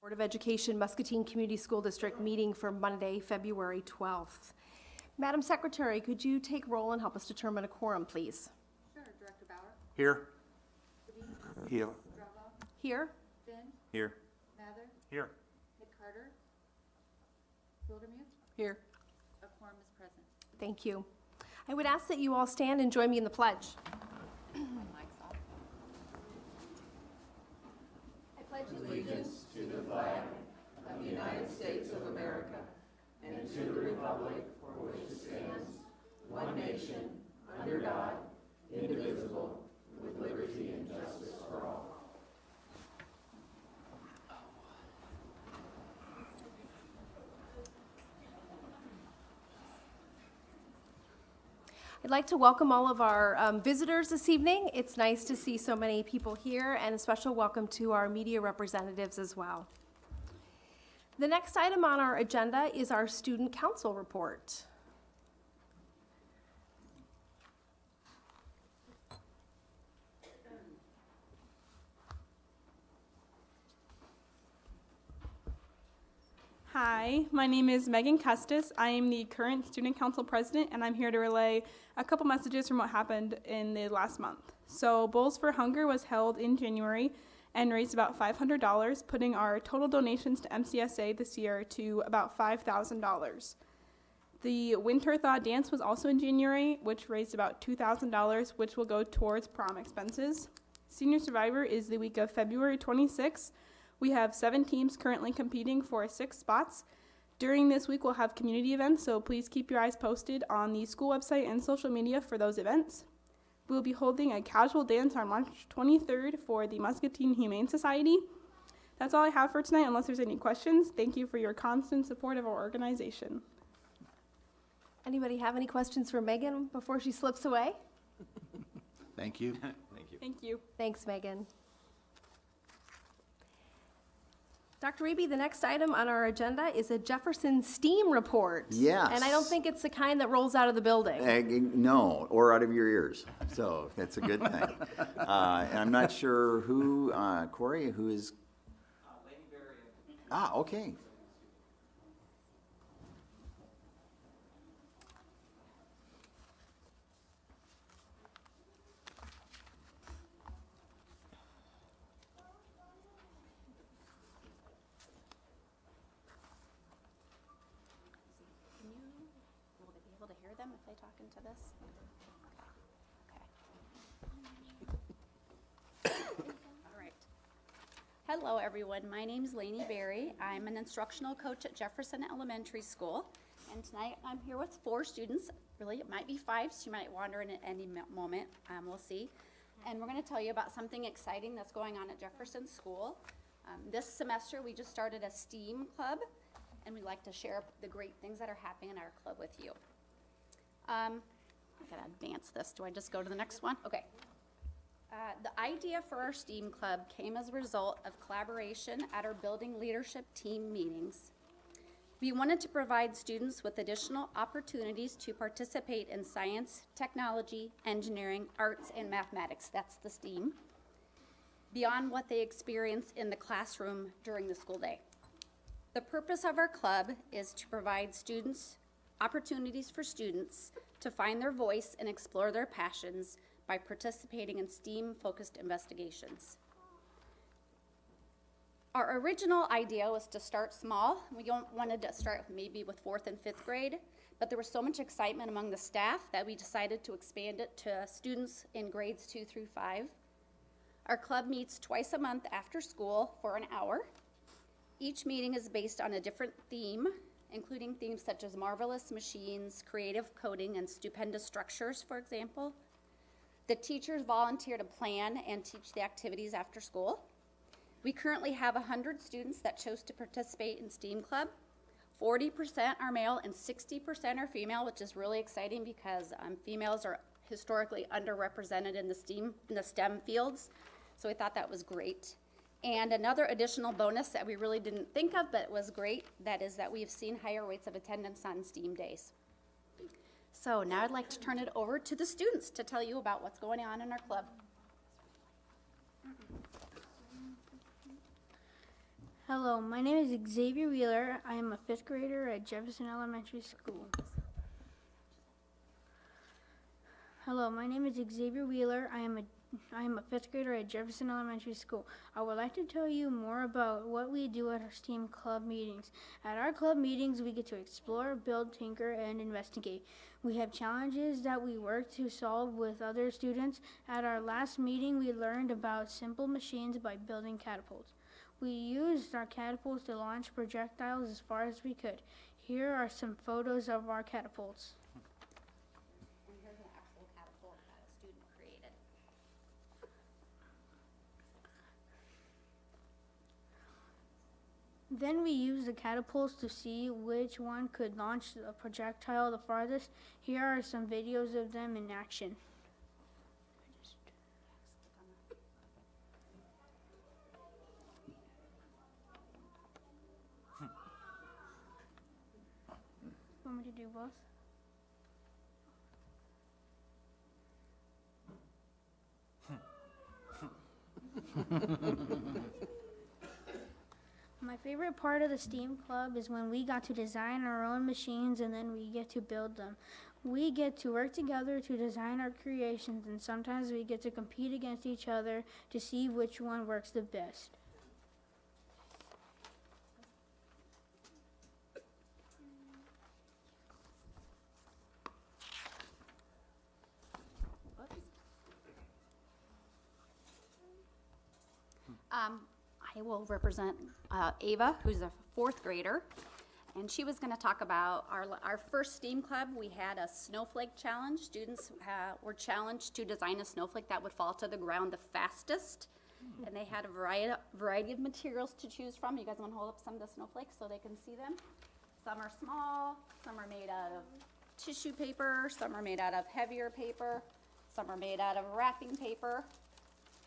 Board of Education Muscatine Community School District meeting for Monday, February 12th. Madam Secretary, could you take roll and help us determine a quorum, please? Sure. Director Bauer? Here. Here. Here. Here. Finn? Here. Mather? Here. McCarter? Wildermuth? Here. A quorum is present. Thank you. I would ask that you all stand and join me in the pledge. My mic's off. I pledge Allegiance to the flag of the United States of America and to the republic for which it stands, one nation, under God, indivisible, with liberty and justice for all. I'd like to welcome all of our visitors this evening. It's nice to see so many people here, and a special welcome to our media representatives as well. The next item on our agenda is our Student Council report. Hi, my name is Megan Custis. I am the current Student Council President, and I'm here to relay a couple messages from what happened in the last month. So, Bowls for Hunger was held in January and raised about $500, putting our total donations to MCSA this year to about $5,000. The Winter Thaw Dance was also in January, which raised about $2,000, which will go towards prom expenses. Senior Survivor is the week of February 26th. We have 7 teams currently competing for 6 spots. During this week, we'll have community events, so please keep your eyes posted on the school website and social media for those events. We'll be holding a casual dance on March 23rd for the Muscatine Humane Society. That's all I have for tonight, unless there's any questions. Thank you for your constant support of our organization. Anybody have any questions for Megan before she slips away? Thank you. Thank you. Thank you. Thanks, Megan. Dr. Reby, the next item on our agenda is a Jefferson STEAM report. Yes. And I don't think it's the kind that rolls out of the building. No, or out of your ears. So that's a good thing. And I'm not sure who, Corey, who is? Lady Berry. Okay. Will they be able to hear them if they talk into this? Okay. All right. Hello, everyone. My name is Lainey Berry. I'm an instructional coach at Jefferson Elementary School. And tonight I'm here with 4 students. Really, it might be 5, so you might wander in at any moment. We'll see. And we're going to tell you about something exciting that's going on at Jefferson School. This semester, we just started a STEAM club, and we'd like to share the great things that are happening in our club with you. I gotta advance this. Do I just go to the next one? Okay. The idea for our STEAM club came as a result of collaboration at our building leadership team meetings. We wanted to provide students with additional opportunities to participate in science, technology, engineering, arts, and mathematics. That's the STEAM, beyond what they experience in the classroom during the school day. The purpose of our club is to provide opportunities for students to find their voice and explore their passions by participating in STEAM-focused investigations. Our original idea was to start small. We wanted to start maybe with 4th and 5th grade, but there was so much excitement among the staff that we decided to expand it to students in grades 2 through 5. Our club meets twice a month after school for an hour. Each meeting is based on a different theme, including themes such as marvelous machines, creative coding, and stupendous structures, for example. The teachers volunteer to plan and teach the activities after school. We currently have 100 students that chose to participate in STEAM Club. 40% are male and 60% are female, which is really exciting because females are historically underrepresented in the STEM fields. So we thought that was great. And another additional bonus that we really didn't think of, but was great, that is that we've seen higher rates of attendance on STEAM days. So now I'd like to turn it over to the students to tell you about what's going on in our club. Hello, my name is Xavier Wheeler. I am a fifth grader at Jefferson Elementary School. Hello, my name is Xavier Wheeler. I am a fifth grader at Jefferson Elementary School. I would like to tell you more about what we do at our STEAM club meetings. At our club meetings, we get to explore, build, tinker, and investigate. We have challenges that we work to solve with other students. At our last meeting, we learned about simple machines by building catapults. We used our catapults to launch projectiles as far as we could. Here are some photos of our catapults. And here's an actual catapult that a student created. Then we used the catapults to see which one could launch a projectile the farthest. Here are some videos of them in action. Want me to do both? My favorite part of the STEAM Club is when we got to design our own machines and then we get to build them. We get to work together to design our creations, and sometimes we get to compete against each other to see which one works the best. I will represent Ava, who's a fourth grader, and she was going to talk about our first STEAM club. We had a snowflake challenge. Students were challenged to design a snowflake that would fall to the ground the fastest, and they had a variety of materials to choose from. You guys want to hold up some of the snowflakes so they can see them? Some are small, some are made out of tissue paper, some are made out of heavier paper, some are made out of wrapping paper.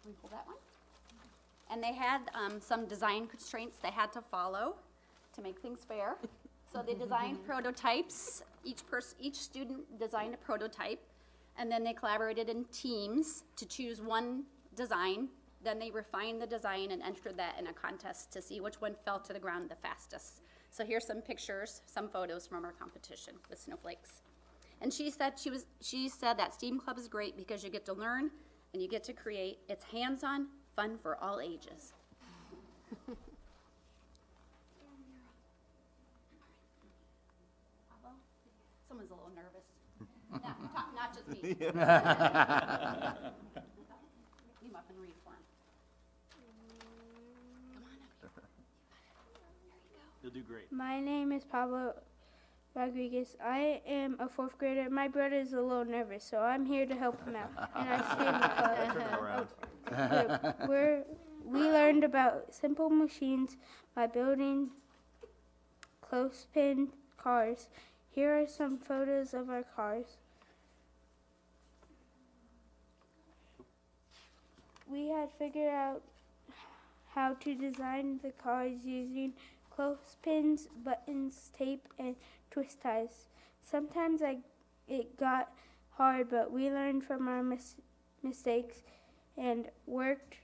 Can we pull that one? And they had some design constraints they had to follow to make things fair. So they designed prototypes. Each student designed a prototype, and then they collaborated in teams to choose one design. Then they refined the design and entered that in a contest to see which one fell to the ground the fastest. So here's some pictures, some photos from our competition with snowflakes. And she said that STEAM Club is great because you get to learn and you get to create. It's hands-on, fun for all ages. Someone's a little nervous. Not just me. Come up and read for him. Come on up here. You'll do great. My name is Pablo Rodriguez. I am a fourth grader. My brother is a little nervous, so I'm here to help him out. And I stand Turn it around. We learned about simple machines by building clothespin cars. Here are some photos of our cars. We had figured out how to design the cars using clothespins, buttons, tape, and twist ties. Sometimes it got hard, but we learned from our mistakes and worked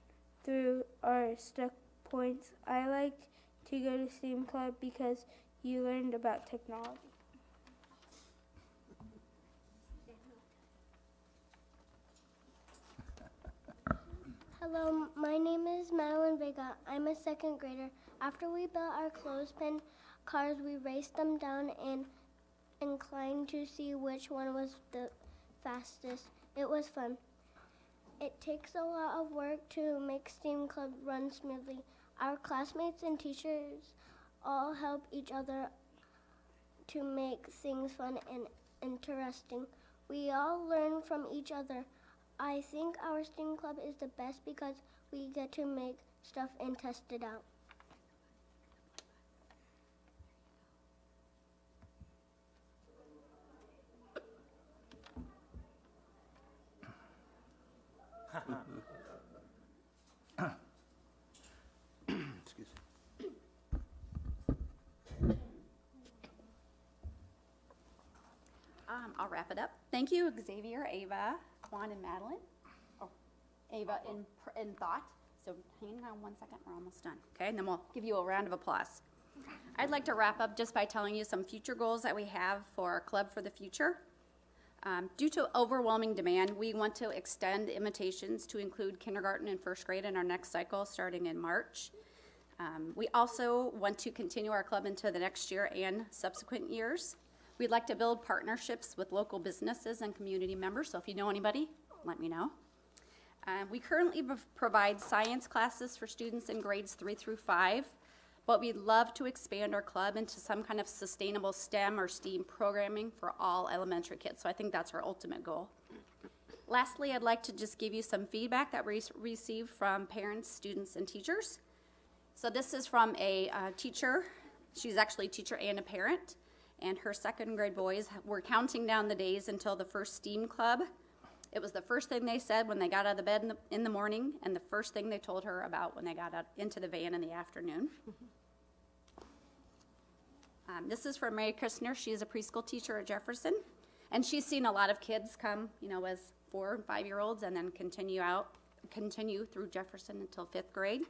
through our stuck points. I like to go to STEAM Club because you learned about technology. Hello, my name is Madeline Vega. I'm a second grader. After we built our clothespin cars, we raced them down and inclined to see which one was the fastest. It was fun. It takes a lot of work to make STEAM Club run smoothly. Our classmates and teachers all help each other to make things fun and interesting. We all learn from each other. I think our STEAM Club is the best because we get to make stuff and test it out. Excuse me. I'll wrap it up. Thank you, Xavier, Ava, Juan, and Madeline. Oh, Ava in thought. So hang on one second, we're almost done, okay? And then we'll give you a round of applause. I'd like to wrap up just by telling you some future goals that we have for our club for the future. Due to overwhelming demand, we want to extend invitations to include kindergarten and first grade in our next cycle starting in March. We also want to continue our club into the next year and subsequent years. We'd like to build partnerships with local businesses and community members, so if you know anybody, let me know. We currently provide science classes for students in grades 3 through 5, but we'd love to expand our club into some kind of sustainable STEM or STEAM programming for all elementary kids, so I think that's our ultimate goal. Lastly, I'd like to just give you some feedback that we received from parents, students, and teachers. So this is from a teacher. She's actually a teacher and a parent, and her second grade boys were counting down the days until the first STEAM club. It was the first thing they said when they got out of the bed in the morning, and the first thing they told her about when they got out into the van in the afternoon. This is from Mary Christner. She is a preschool teacher at Jefferson, and she's seen a lot of kids come, as 4 and 5-year-olds, and then continue through Jefferson until 5th grade.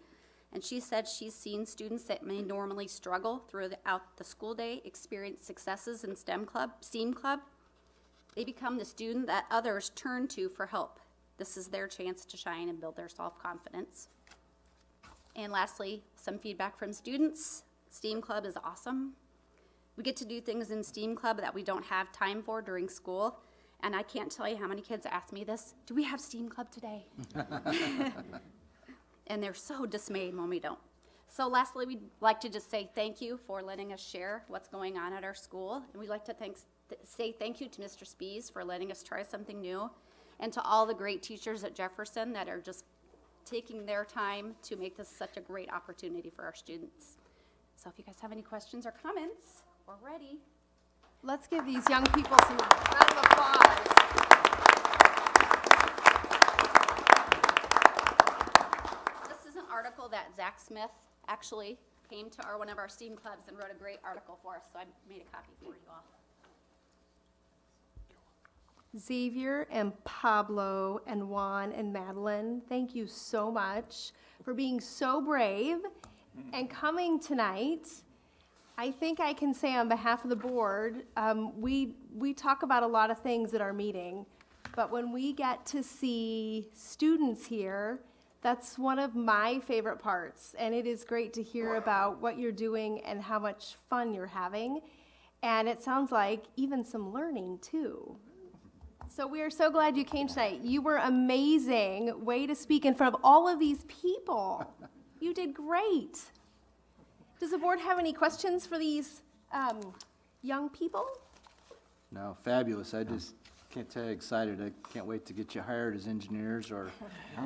And she said she's seen students that may normally struggle throughout the school day experience successes in STEAM club. They become the student that others turn to for help. This is their chance to shine and build their self-confidence. And lastly, some feedback from students. STEAM club is awesome. We get to do things in STEAM club that we don't have time for during school. And I can't tell you how many kids ask me this, do we have STEAM club today? And they're so dismayed when we don't. So lastly, we'd like to just say thank you for letting us share what's going on at our school. And we'd like to say thank you to Mr. Spees for letting us try something new, and to all the great teachers at Jefferson that are just taking their time to make this such a great opportunity for our students. So if you guys have any questions or comments, we're ready. Let's give these young people some round of applause. This is an article that Zach Smith actually came to one of our STEAM clubs and wrote a great article for us, so I made a copy for you all. Xavier and Pablo and Juan and Madeline, thank you so much for being so brave and coming tonight. I think I can say on behalf of the board, we talk about a lot of things at our meeting, but when we get to see students here, that's one of my favorite parts, and it is great to hear about what you're doing and how much fun you're having, and it sounds like even some learning too. So we are so glad you came tonight. You were amazing. Way to speak in front of all of these people. You did great. Does the board have any questions for these young people? No, fabulous. I just can't tell you excited. I can't wait to get you hired as engineers or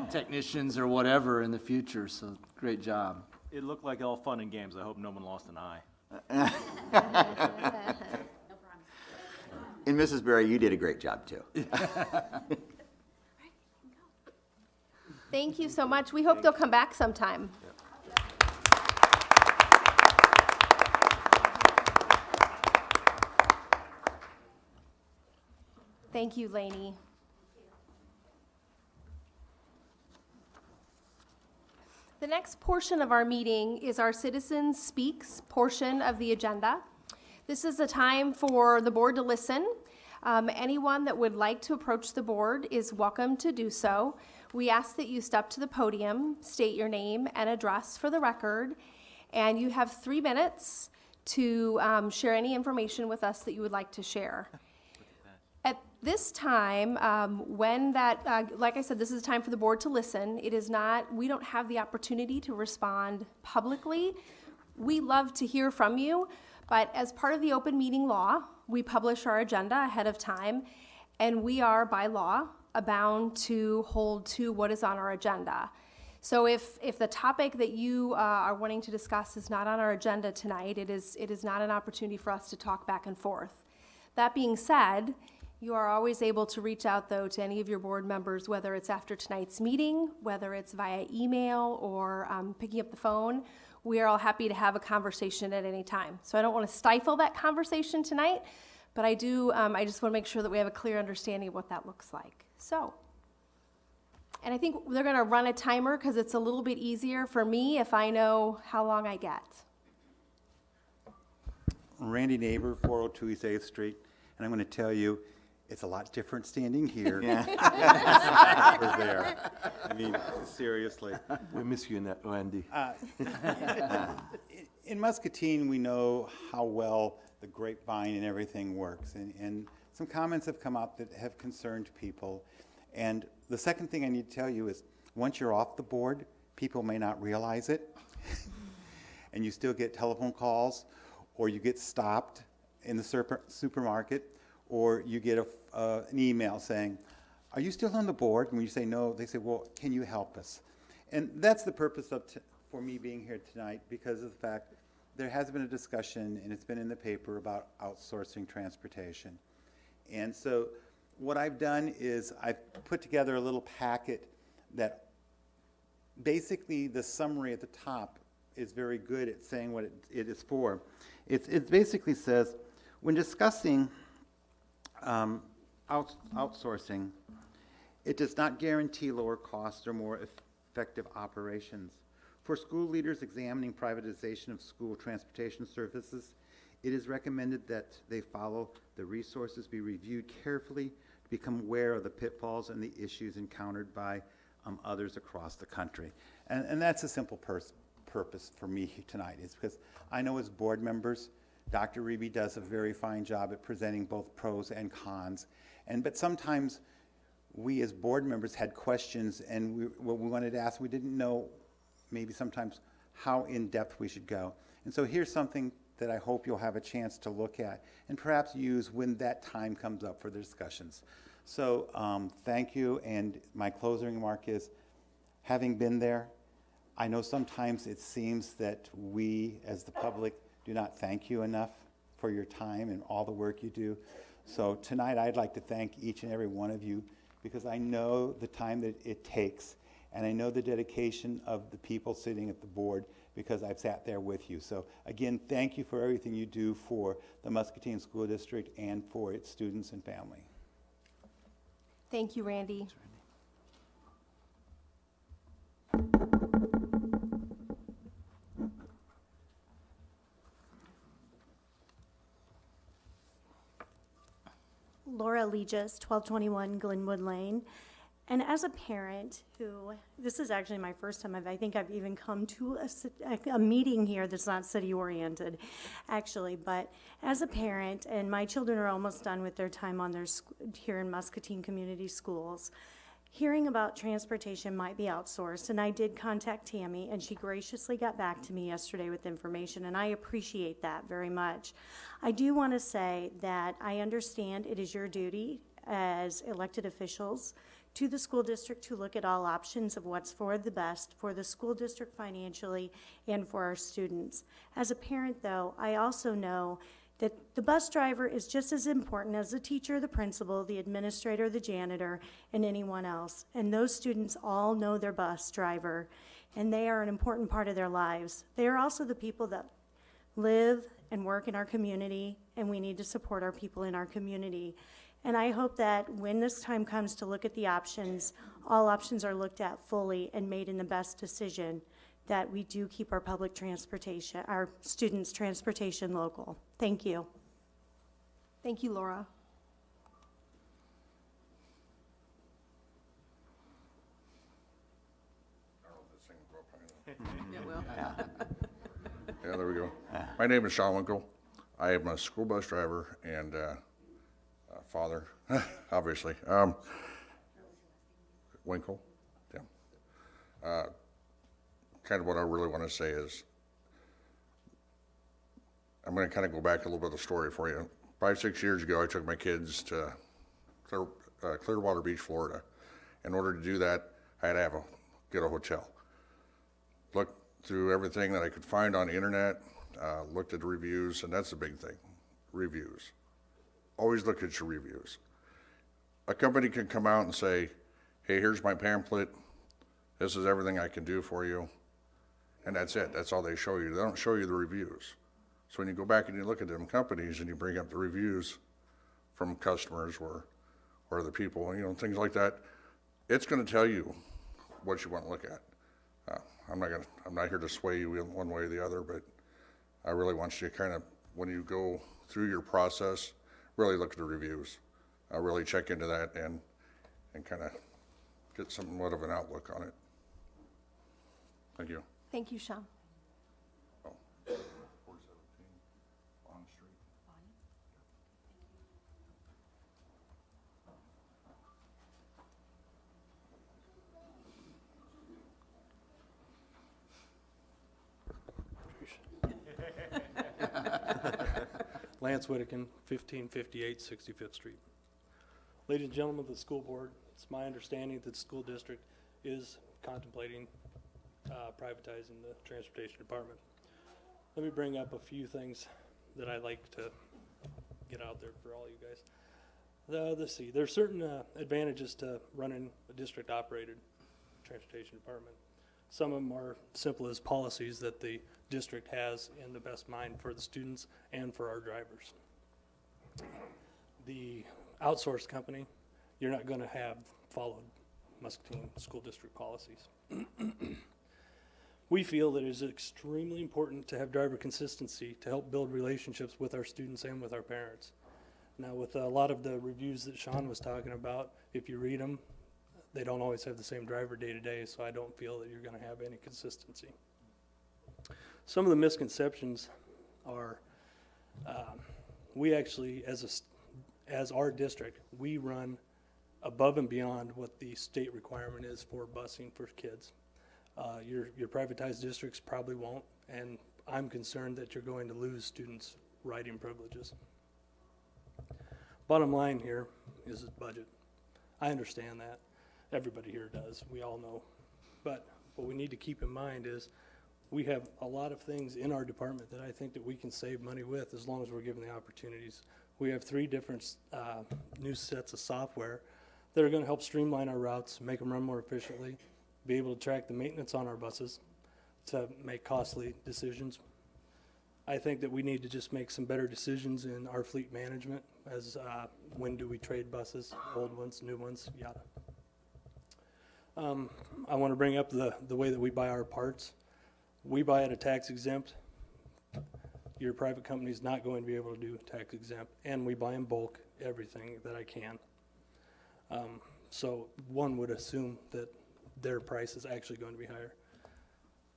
technicians or whatever in the future. So great job. It looked like all fun and games. I hope no one lost an eye. And Mrs. Berry, you did a great job too. Thank you so much. We hope they'll come back sometime. Thank you, Lainey. The next portion of our meeting is our Citizens Speaks portion of the agenda. This is a time for the board to listen. Anyone that would like to approach the board is welcome to do so. We ask that you step to the podium, state your name and address for the record, and you have 3 minutes to share any information with us that you would like to share. At this time, like I said, this is a time for the board to listen. We don't have the opportunity to respond publicly. We love to hear from you, but as part of the open meeting law, we publish our agenda ahead of time, and we are, by law, bound to hold to what is on our agenda. So if the topic that you are wanting to discuss is not on our agenda tonight, it is not an opportunity for us to talk back and forth. That being said, you are always able to reach out, though, to any of your board members, whether it's after tonight's meeting, whether it's via email or picking up the phone. We are all happy to have a conversation at any time. So I don't want to stifle that conversation tonight, but I just want to make sure that we have a clear understanding of what that looks like. So And I think they're gonna run a timer because it's a little bit easier for me if I know how long I get. Randy Neighbor, 402 East 8th Street, and I'm going to tell you, it's a lot different standing here. Over there. I mean, seriously. We miss you, Randy. In Muscatine, we know how well the grapevine and everything works, and some comments have come up that have concerned people. And the second thing I need to tell you is, once you're off the board, people may not realize it, and you still get telephone calls, or you get stopped in the supermarket, or you get an email saying, "Are you still on the board?" And when you say no, they say, "Well, can you help us?" And that's the purpose of for me being here tonight, because of the fact there has been a discussion, and it's been in the paper, about outsourcing transportation. And so what I've done is I've put together a little packet that basically the summary at the top is very good at saying what it is for. It basically says, when discussing outsourcing, it does not guarantee lower costs or more effective operations. For school leaders examining privatization of school transportation services, it is recommended that they follow the resources be reviewed carefully to become aware of the pitfalls and the issues encountered by others across the country. And that's a simple purpose for me tonight, is because I know as board members, Dr. Reeby does a very fine job at presenting both pros and cons. But sometimes we as board members had questions, and what we wanted to ask, we didn't know maybe sometimes how in-depth we should go. And so here's something that I hope you'll have a chance to look at and perhaps use when that time comes up for the discussions. So thank you, and my closing remark is, having been there, I know sometimes it seems that we as the public do not thank you enough for your time and all the work you do. So tonight I'd like to thank each and every one of you, because I know the time that it takes, and I know the dedication of the people sitting at the board, because I've sat there with you. So again, thank you for everything you do for the Muscatine School District and for its students and family. Thank you, Randy. Laura Legis, 1221 Glenwood Lane. And as a parent who, this is actually my first time I think I've even come to a meeting here that's not city-oriented, actually. But as a parent, and my children are almost done with their time on their here in Muscatine Community Schools, hearing about transportation might be outsourced, and I did contact Tammy, and she graciously got back to me yesterday with information, and I appreciate that very much. I do want to say that I understand it is your duty as elected officials to the school district to look at all options of what's for the best for the school district financially and for our students. As a parent, though, I also know that the bus driver is just as important as the teacher, the principal, the administrator, the janitor, and anyone else. And those students all know their bus driver, and they are an important part of their lives. They are also the people that live and work in our community, and we need to support our people in our community. And I hope that when this time comes to look at the options, all options are looked at fully and made in the best decision, that we do keep our public transportation, our students' transportation local. Thank you. Thank you, Laura. Yeah, there we go. My name is Sean Winkle. I am a school bus driver and father, obviously. Winkle, yeah. Kind of what I really want to say is, I'm going to kind of go back a little bit of the story for you. 5-6 years ago, I took my kids to Clearwater Beach, Florida. In order to do that, I had to get a hotel. Looked through everything that I could find on the internet, looked at the reviews, and that's the big thing, reviews. Always look at your reviews. A company can come out and say, hey, here's my pamphlet, this is everything I can do for you, and that's it, that's all they show you. They don't show you the reviews. So when you go back and you look at them companies and you bring up the reviews from customers or the people, you know, things like that, it's going to tell you what you want to look at. I'm not here to sway you in one way or the other, but I really want you to kind of, when you go through your process, really look at the reviews. Really check into that and kind of get somewhat of an outlook on it. Thank you. Thank you, Sean. Oh, 417 Bond Street. Lance Whittakin, 1558 65th Street. Ladies and gentlemen of the school board, it's my understanding that the school district is contemplating privatizing the transportation department. Let me bring up a few things that I like to get out there for all you guys. Let's see, there's certain advantages to running a district-operated transportation department. Some of them are simple as policies that the district has in the best mind for the students and for our drivers. The outsourced company, you're not going to have followed Muscatine School District policies. We feel that it is extremely important to have driver consistency to help build relationships with our students and with our parents. Now, with a lot of the reviews that Sean was talking about, if you read them, they don't always have the same driver day to day, so I don't feel that you're going to have any consistency. Some of the misconceptions are, we actually, as our district, we run above and beyond what the state requirement is for busing for kids. Your privatized districts probably won't, and I'm concerned that you're going to lose students' riding privileges. Bottom line here is the budget. I understand that. Everybody here does. We all know. But what we need to keep in mind is we have a lot of things in our department that I think that we can save money with as long as we're given the opportunities. We have 3 different new sets of software that are going to help streamline our routes, make them run more efficiently, be able to track the maintenance on our buses to make costly decisions. I think that we need to just make some better decisions in our fleet management as when do we trade buses, old ones, new ones, yada. I want to bring up the way that we buy our parts. We buy at a tax exempt. Your private company is not going to be able to do tax exempt, and we buy in bulk everything that I can. So one would assume that their price is actually going to be higher.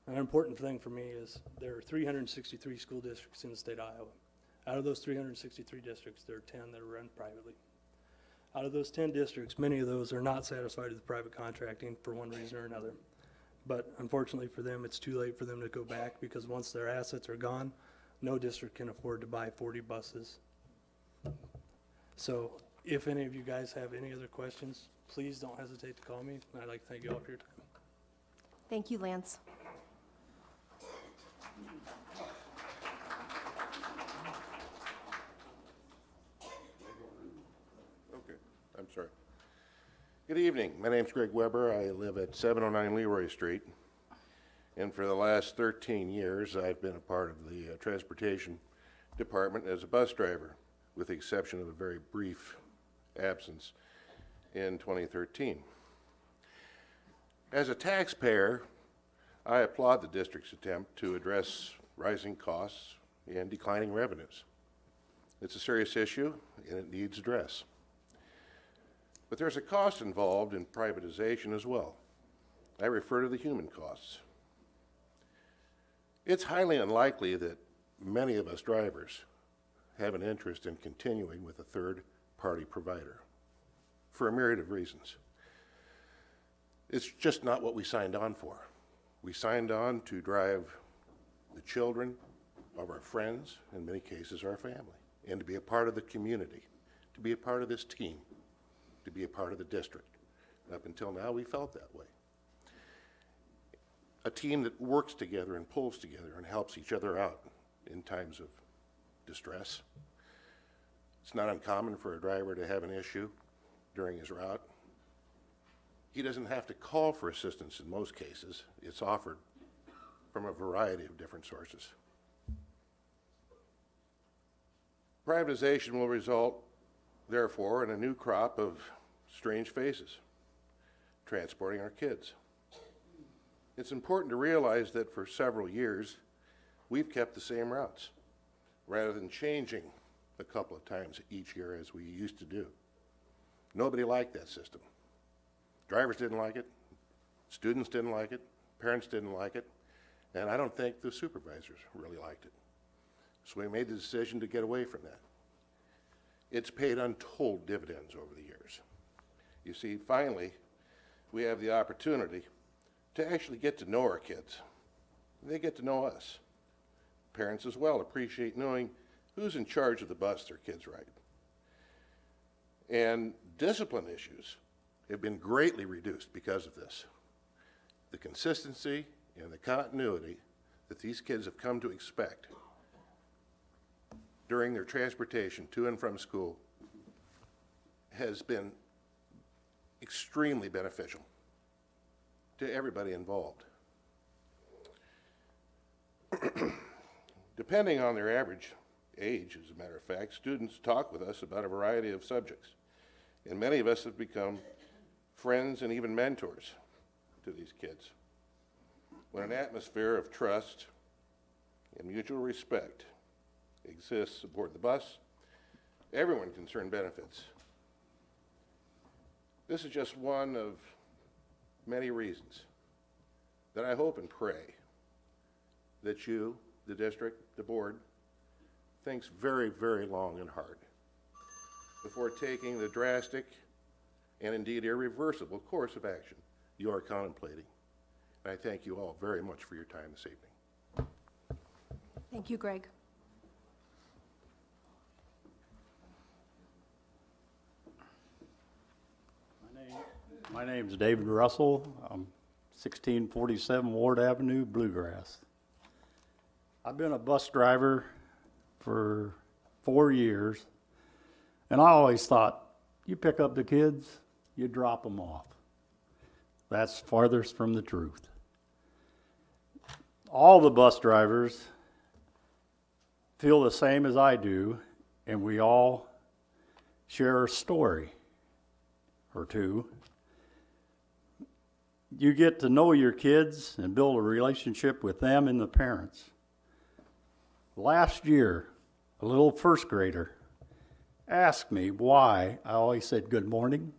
An important thing for me is there are 363 school districts in the state of Iowa. Out of those 363 districts, there are 10 that are run privately. Out of those 10 districts, many of those are not satisfied with private contracting for one reason or another. But unfortunately for them, it's too late for them to go back because once their assets are gone, no district can afford to buy 40 buses. So if any of you guys have any other questions, please don't hesitate to call me. And I'd like to thank you all for your time. Thank you, Lance. Okay, I'm sorry. Good evening. My name's Greg Weber. I live at 709 Leroy Street. And for the last 13 years, I've been a part of the transportation department as a bus driver, with the exception of a very brief absence in 2013. As a taxpayer, I applaud the district's attempt to address rising costs and declining revenues. It's a serious issue and it needs address. But there's a cost involved in privatization as well. I refer to the human costs. It's highly unlikely that many of us drivers have an interest in continuing with a third-party provider for a myriad of reasons. It's just not what we signed on for. We signed on to drive the children of our friends, in many cases our family, and to be a part of the community, to be a part of this team, to be a part of the district. And up until now, we felt that way. A team that works together and pulls together and helps each other out in times of distress. It's not uncommon for a driver to have an issue during his route. He doesn't have to call for assistance in most cases. It's offered from a variety of different sources. Privatization will result, therefore, in a new crop of strange faces transporting our kids. It's important to realize that for several years, we've kept the same routes, rather than changing a couple of times each year as we used to do. Nobody liked that system. Drivers didn't like it, students didn't like it, parents didn't like it, and I don't think the supervisors really liked it. So we made the decision to get away from that. It's paid untold dividends over the years. You see, finally, we have the opportunity to actually get to know our kids. They get to know us. Parents as well appreciate knowing who's in charge of the bus their kids ride. And discipline issues have been greatly reduced because of this. The consistency and the continuity that these kids have come to expect during their transportation to and from school has been extremely beneficial to everybody involved. Depending on their average age, as a matter of fact, students talk with us about a variety of subjects, and many of us have become friends and even mentors to these kids. When an atmosphere of trust and mutual respect exists aboard the bus, everyone can earn benefits. This is just one of many reasons that I hope and pray that you, the district, the board, thinks very, very long and hard before taking the drastic and indeed irreversible course of action you are contemplating. And I thank you all very much for your time this evening. Thank you, Greg. My name's David Russell. I'm 1647 Ward Avenue, Bluegrass. I've been a bus driver for 4 years, and I always thought, you pick up the kids, you drop them off. That's farthest from the truth. All the bus drivers feel the same as I do, and we all share a story or two. You get to know your kids and build a relationship with them and the parents. Last year, a little first grader asked me why I always said good morning,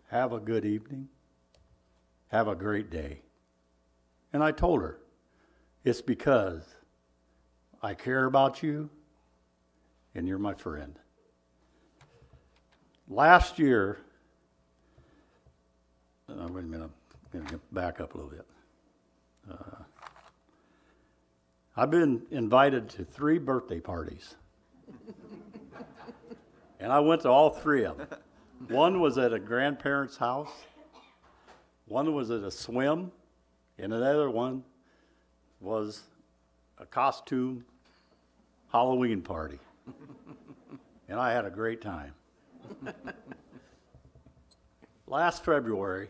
have a good evening, have a great day. And I told her, it's because I care about you and you're my friend. Last year, wait a minute, I'm going to back up a little bit. I've been invited to 3 birthday parties. And I went to all 3 of them. One was at a grandparent's house, one was at a swim, and another one was a costume Halloween party. And I had a great time. Last February,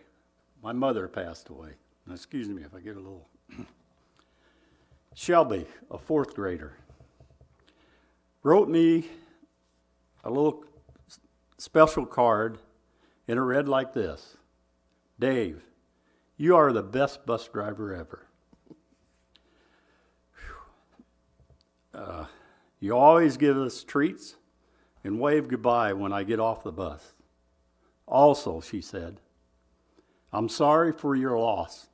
my mother passed away. Now, excuse me if I get a little... Shelby, a 4th grader, wrote me a little special card, and it read like this: Dave, you are the best bus driver ever. You always give us treats and wave goodbye when I get off the bus. Also, she said, I'm sorry for your loss.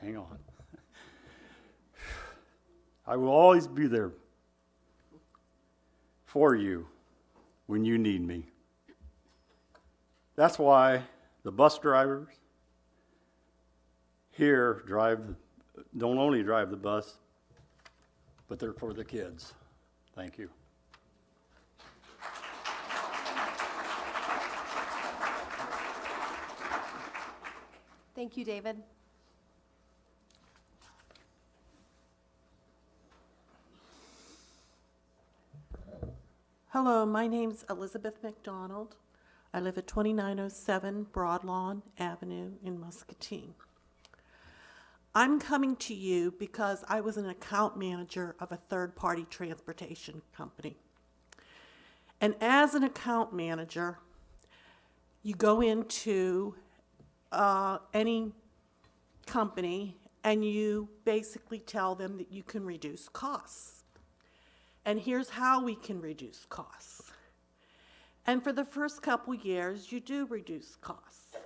Hang on. I will always be there for you when you need me. That's why the bus drivers here don't only drive the bus, but they're for the kids. Thank you. Thank you, David. Hello, my name's Elizabeth Macdonald. I live at 2907 Broadlawn Avenue in Muscatine. I'm coming to you because I was an account manager of a third-party transportation company. And as an account manager, you go into any company and you basically tell them that you can reduce costs. And here's how we can reduce costs. And for the first couple years, you do reduce costs.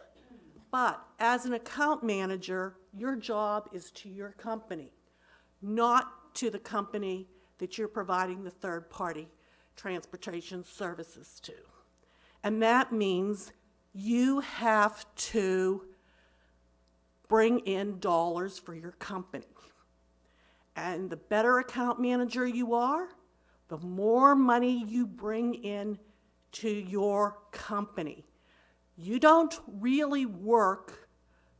But as an account manager, your job is to your company, not to the company that you're providing the third-party transportation services to. And that means you have to bring in dollars for your company. And the better account manager you are, the more money you bring in to your company. You don't really work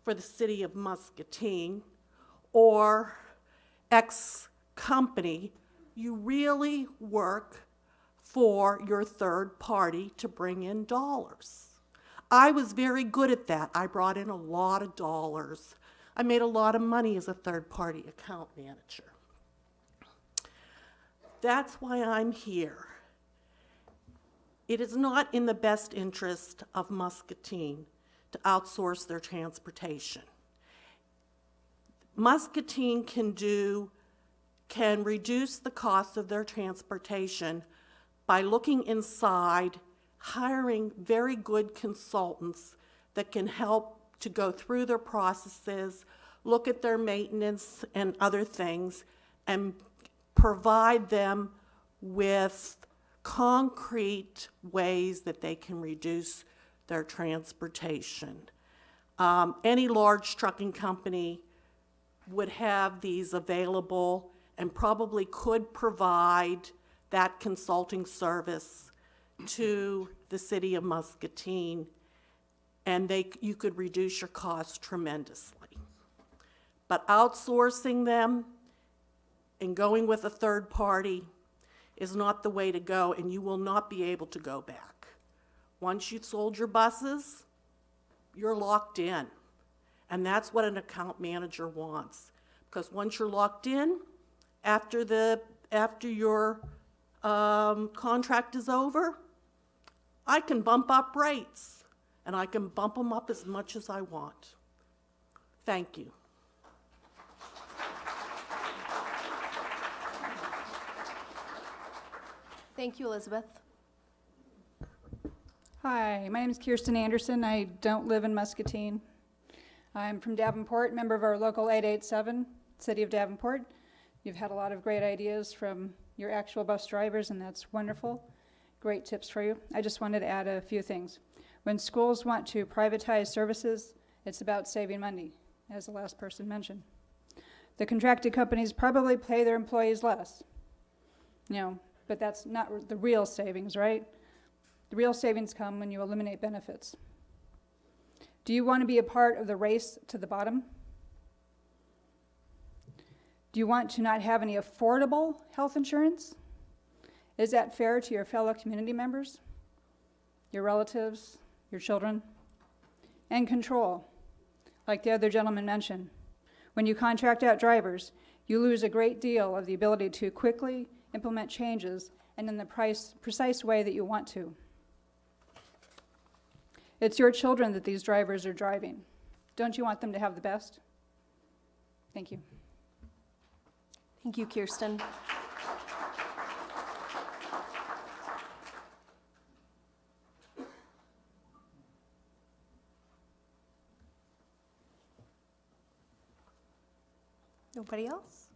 for the city of Muscatine or X company. You really work for your third party to bring in dollars. I was very good at that. I brought in a lot of dollars. I made a lot of money as a third party account manager. That's why I'm here. It is not in the best interest of Muscatine to outsource their transportation. Muscatine can reduce the cost of their transportation by looking inside, hiring very good consultants that can help to go through their processes, look at their maintenance and other things, and provide them with concrete ways that they can reduce their transportation. Any large trucking company would have these available and probably could provide that consulting service to the city of Muscatine, and you could reduce your costs tremendously. But outsourcing them and going with a third party is not the way to go, and you will not be able to go back. Once you've sold your buses, you're locked in. And that's what an account manager wants. Because once you're locked in, after your contract is over, I can bump up rates, and I can bump them up as much as I want. Thank you. Thank you, Elizabeth. Hi, my name is Kirsten Anderson. I don't live in Muscatine. I'm from Davenport, member of our local 887, City of Davenport. You've had a lot of great ideas from your actual bus drivers, and that's wonderful. Great tips for you. I just wanted to add a few things. When schools want to privatize services, it's about saving money, as the last person mentioned. The contracted companies probably pay their employees less, but that's not the real savings, right? The real savings come when you eliminate benefits. Do you want to be a part of the race to the bottom? Do you want to not have any affordable health insurance? Is that fair to your fellow community members, your relatives, your children? And control, like the other gentleman mentioned. When you contract out drivers, you lose a great deal of the ability to quickly implement changes and in the precise way that you want to. It's your children that these drivers are driving. Don't you want them to have the best? Thank you. Thank you, Kirsten. Nobody else?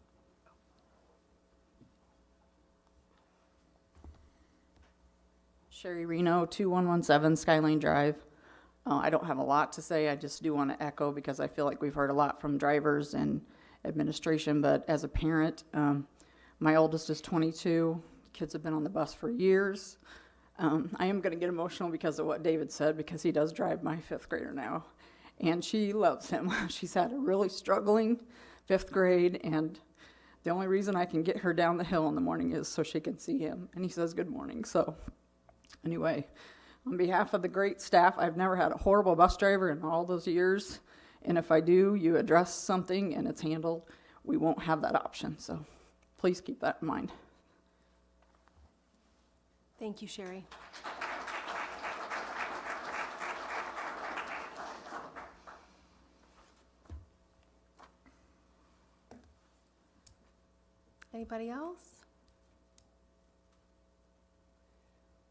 Sherry Reno, 2117 Skyline Drive. I don't have a lot to say. I just do want to echo because I feel like we've heard a lot from drivers and administration, but as a parent, my oldest is 22. Kids have been on the bus for years. I am going to get emotional because of what David said, because he does drive my 5th grader now, and she loves him. She's had a really struggling 5th grade, and the only reason I can get her down the hill in the morning is so she can see him, and he says good morning. So anyway, on behalf of the great staff, I've never had a horrible bus driver in all those years, and if I do, you address something and it's handled, we won't have that option. So please keep that in mind. Thank you, Sherry. Anybody else?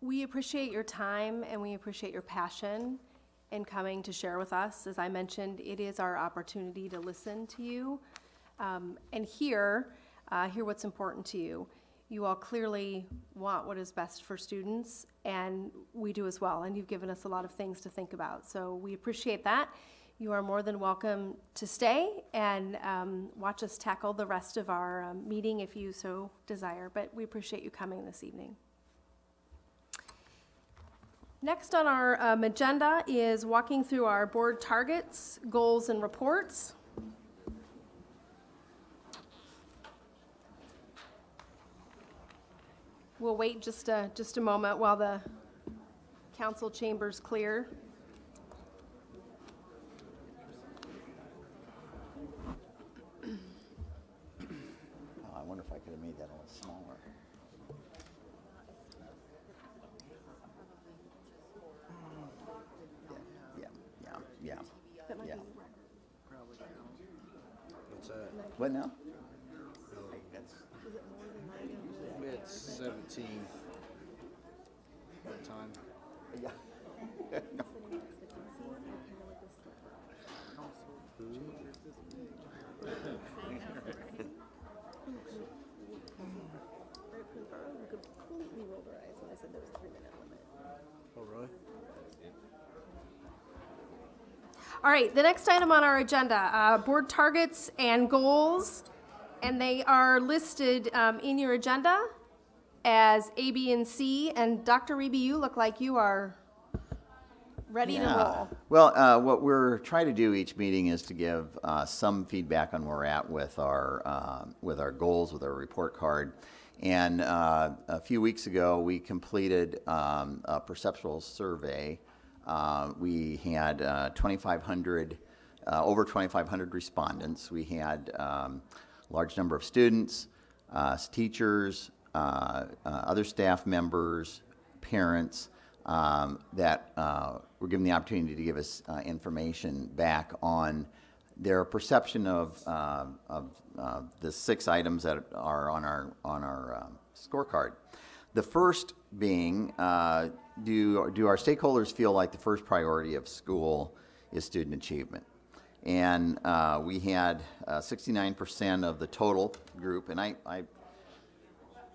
We appreciate your time and we appreciate your passion in coming to share with us. As I mentioned, it is our opportunity to listen to you and hear what's important to you. You all clearly want what is best for students, and we do as well, and you've given us a lot of things to think about. So we appreciate that. You are more than welcome to stay and watch us tackle the rest of our meeting if you so desire, but we appreciate you coming this evening. Next on our agenda is walking through our board targets, goals, and reports. We'll wait just a moment while the council chambers clear. I wonder if I could have made that a little smaller. Yeah. What's that? What now? It's 17. What time? Yeah. Completely rolled our eyes when I said there was a 3-minute limit. Oh, really? All right, the next item on our agenda, board targets and goals, and they are listed in your agenda as A, B, and C. And Dr. Reby, you look like you are ready to roll. Well, what we're trying to do each meeting is to give some feedback on where we're at with our goals, with our report card. And a few weeks ago, we completed a perceptual survey. We had 2,500, over 2,500 respondents. We had a large number of students, teachers, other staff members, parents that were given the opportunity to give us information back on their perception of the 6 items that are on our scorecard. The first being, do our stakeholders feel like the first priority of school is student achievement? And we had 69% of the total group, and I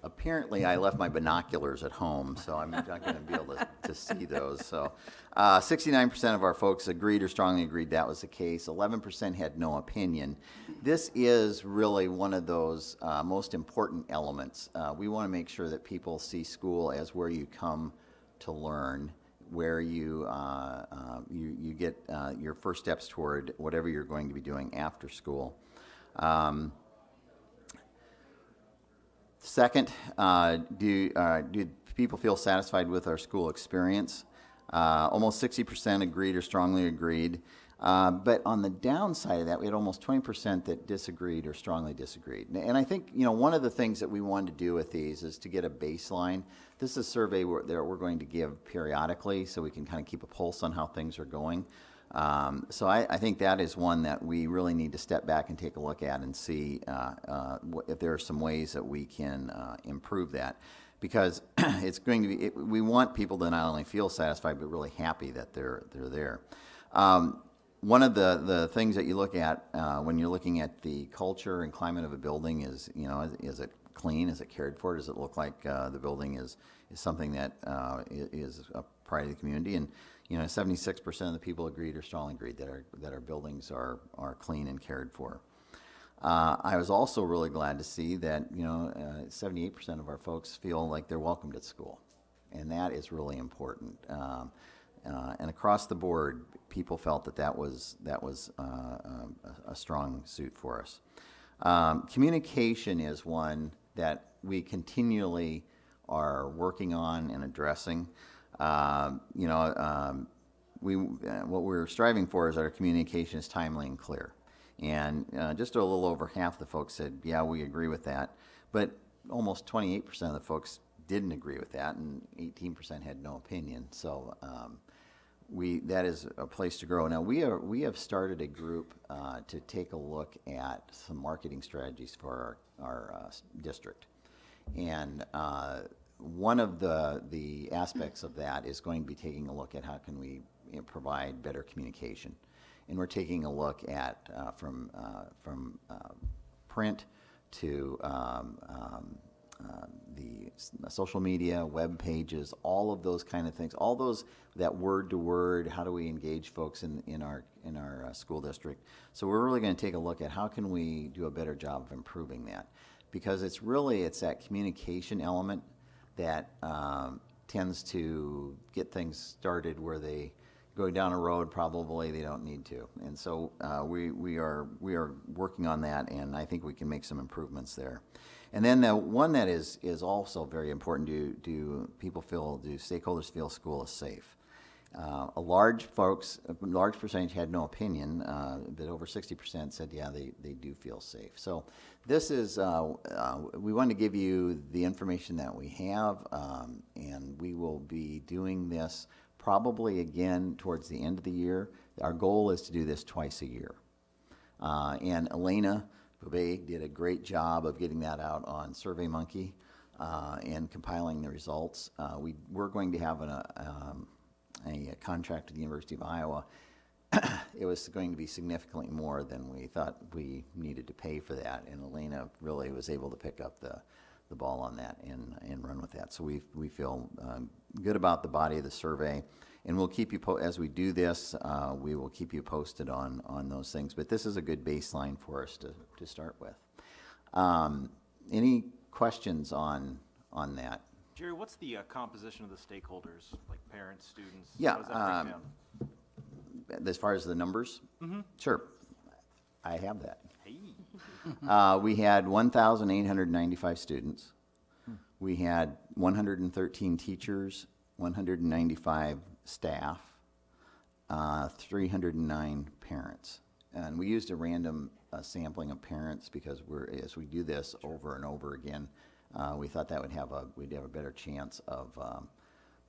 apparently I left my binoculars at home, so I'm not going to be able to see those. So 69% of our folks agreed or strongly agreed that was the case. 11% had no opinion. This is really one of those most important elements. We want to make sure that people see school as where you come to learn, where you get your first steps toward whatever you're going to be doing after school. Second, do people feel satisfied with our school experience? Almost 60% agreed or strongly agreed. But on the downside of that, we had almost 20% that disagreed or strongly disagreed. And I think, one of the things that we wanted to do with these is to get a baseline. This is a survey that we're going to give periodically so we can kind of keep a pulse on how things are going. So I think that is one that we really need to step back and take a look at and see if there are some ways that we can improve that. Because it's going to be, we want people to not only feel satisfied, but really happy that they're there. One of the things that you look at when you're looking at the culture and climate of a building is, is it clean? Is it cared for? Does it look like the building is something that is a pride of the community? And 76% of the people agreed or strongly agreed that our buildings are clean and cared for. I was also really glad to see that 78% of our folks feel like they're welcomed at school, and that is really important. And across the board, people felt that was a strong suit for us. Communication is one that we continually are working on and addressing. What we're striving for is our communication is timely and clear. And just a little over half the folks said, yeah, we agree with that. But almost 28% of the folks didn't agree with that, and 18% had no opinion. So that is a place to grow. Now, we have started a group to take a look at some marketing strategies for our district. And one of the aspects of that is going to be taking a look at how can we provide better communication. And we're taking a look at from print to the social media, web pages, all of those kind of things, all those, that word to word, how do we engage folks in our school district. So we're really going to take a look at how can we do a better job of improving that, because it's that communication element that tends to get things started where they go down a road probably they don't need to. And so we are working on that, and I think we can make some improvements there. And then the one that is also very important, do stakeholders feel school is safe? A large percentage had no opinion, but over 60% said, yeah, they do feel safe. So this is, we want to give you the information that we have, and we will be doing this probably again towards the end of the year. Our goal is to do this twice a year. And Elena Bouvet did a great job of getting that out on SurveyMonkey and compiling the results. We're going to have a contract with the University of Iowa. It was going to be significantly more than we thought we needed to pay for that, and Elena really was able to pick up the ball on that and run with that. So we feel good about the body of the survey, and we'll keep you as we do this. We will keep you posted on those things. But this is a good baseline for us to start with. Any questions on that? Jerry, what's the composition of the stakeholders, like parents, students? Yeah. How does that break down? As far as the numbers? Mm-hmm. Sure. I have that. Hey. We had 1,895 students. We had 113 teachers, 195 staff, 309 parents. And we used a random sampling of parents because as we do this over and over again, we thought that we'd have a better chance of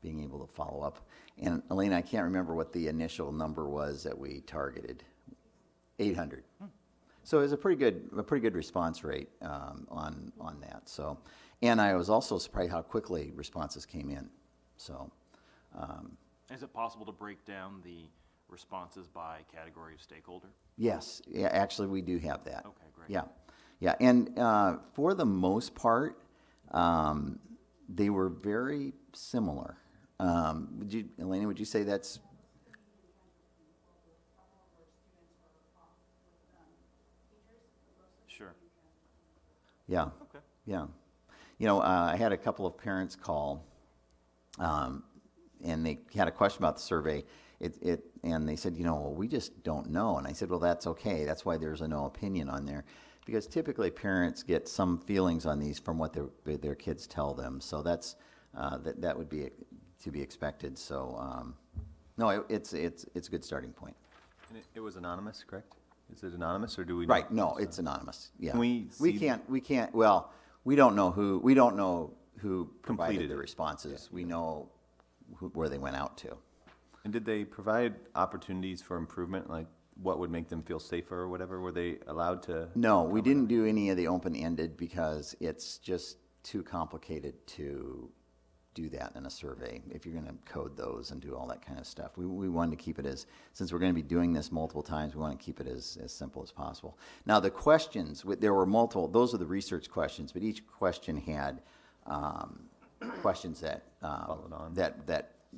being able to follow up. And Elena, I can't remember what the initial number was that we targeted. 800. So it was a pretty good response rate on that. So, and I was also surprised how quickly responses came in. So, is it possible to break down the responses by category of stakeholder? Yes, yeah, actually we do have that. Okay, great. Yeah, and for the most part, they were very similar. Elena, would you say that's? Sure. Yeah. Okay. Yeah. I had a couple of parents call, and they had a question about the survey. And they said, we just don't know. And I said, well, that's okay. That's why there's a no opinion on there, because typically parents get some feelings on these from what their kids tell them. So that would be to be expected. So no, it's a good starting point. And it was anonymous, correct? Is it anonymous, or do we? Right. No, it's anonymous. Yeah. Can we can't. Well, we don't know who provided the responses. Yeah. We know where they went out to. And did they provide opportunities for improvement, like what would make them feel safer or whatever? Were they allowed to? No, we didn't do any of the open-ended because it's just too complicated to do that in a survey if you're going to code those and do all that kind of stuff. We wanted to keep it since we're going to be doing this multiple times, we want to keep it as simple as possible. Now the questions, there were multiple, those are the research questions, but each question had questions that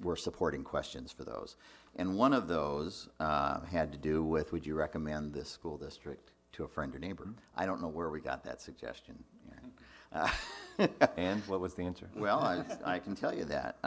were supporting questions for those. And one of those had to do with, would you recommend this school district to a friend or neighbor? Mm-hmm. I don't know where we got that suggestion, Aaron. And what was the answer? Well, I can tell you that.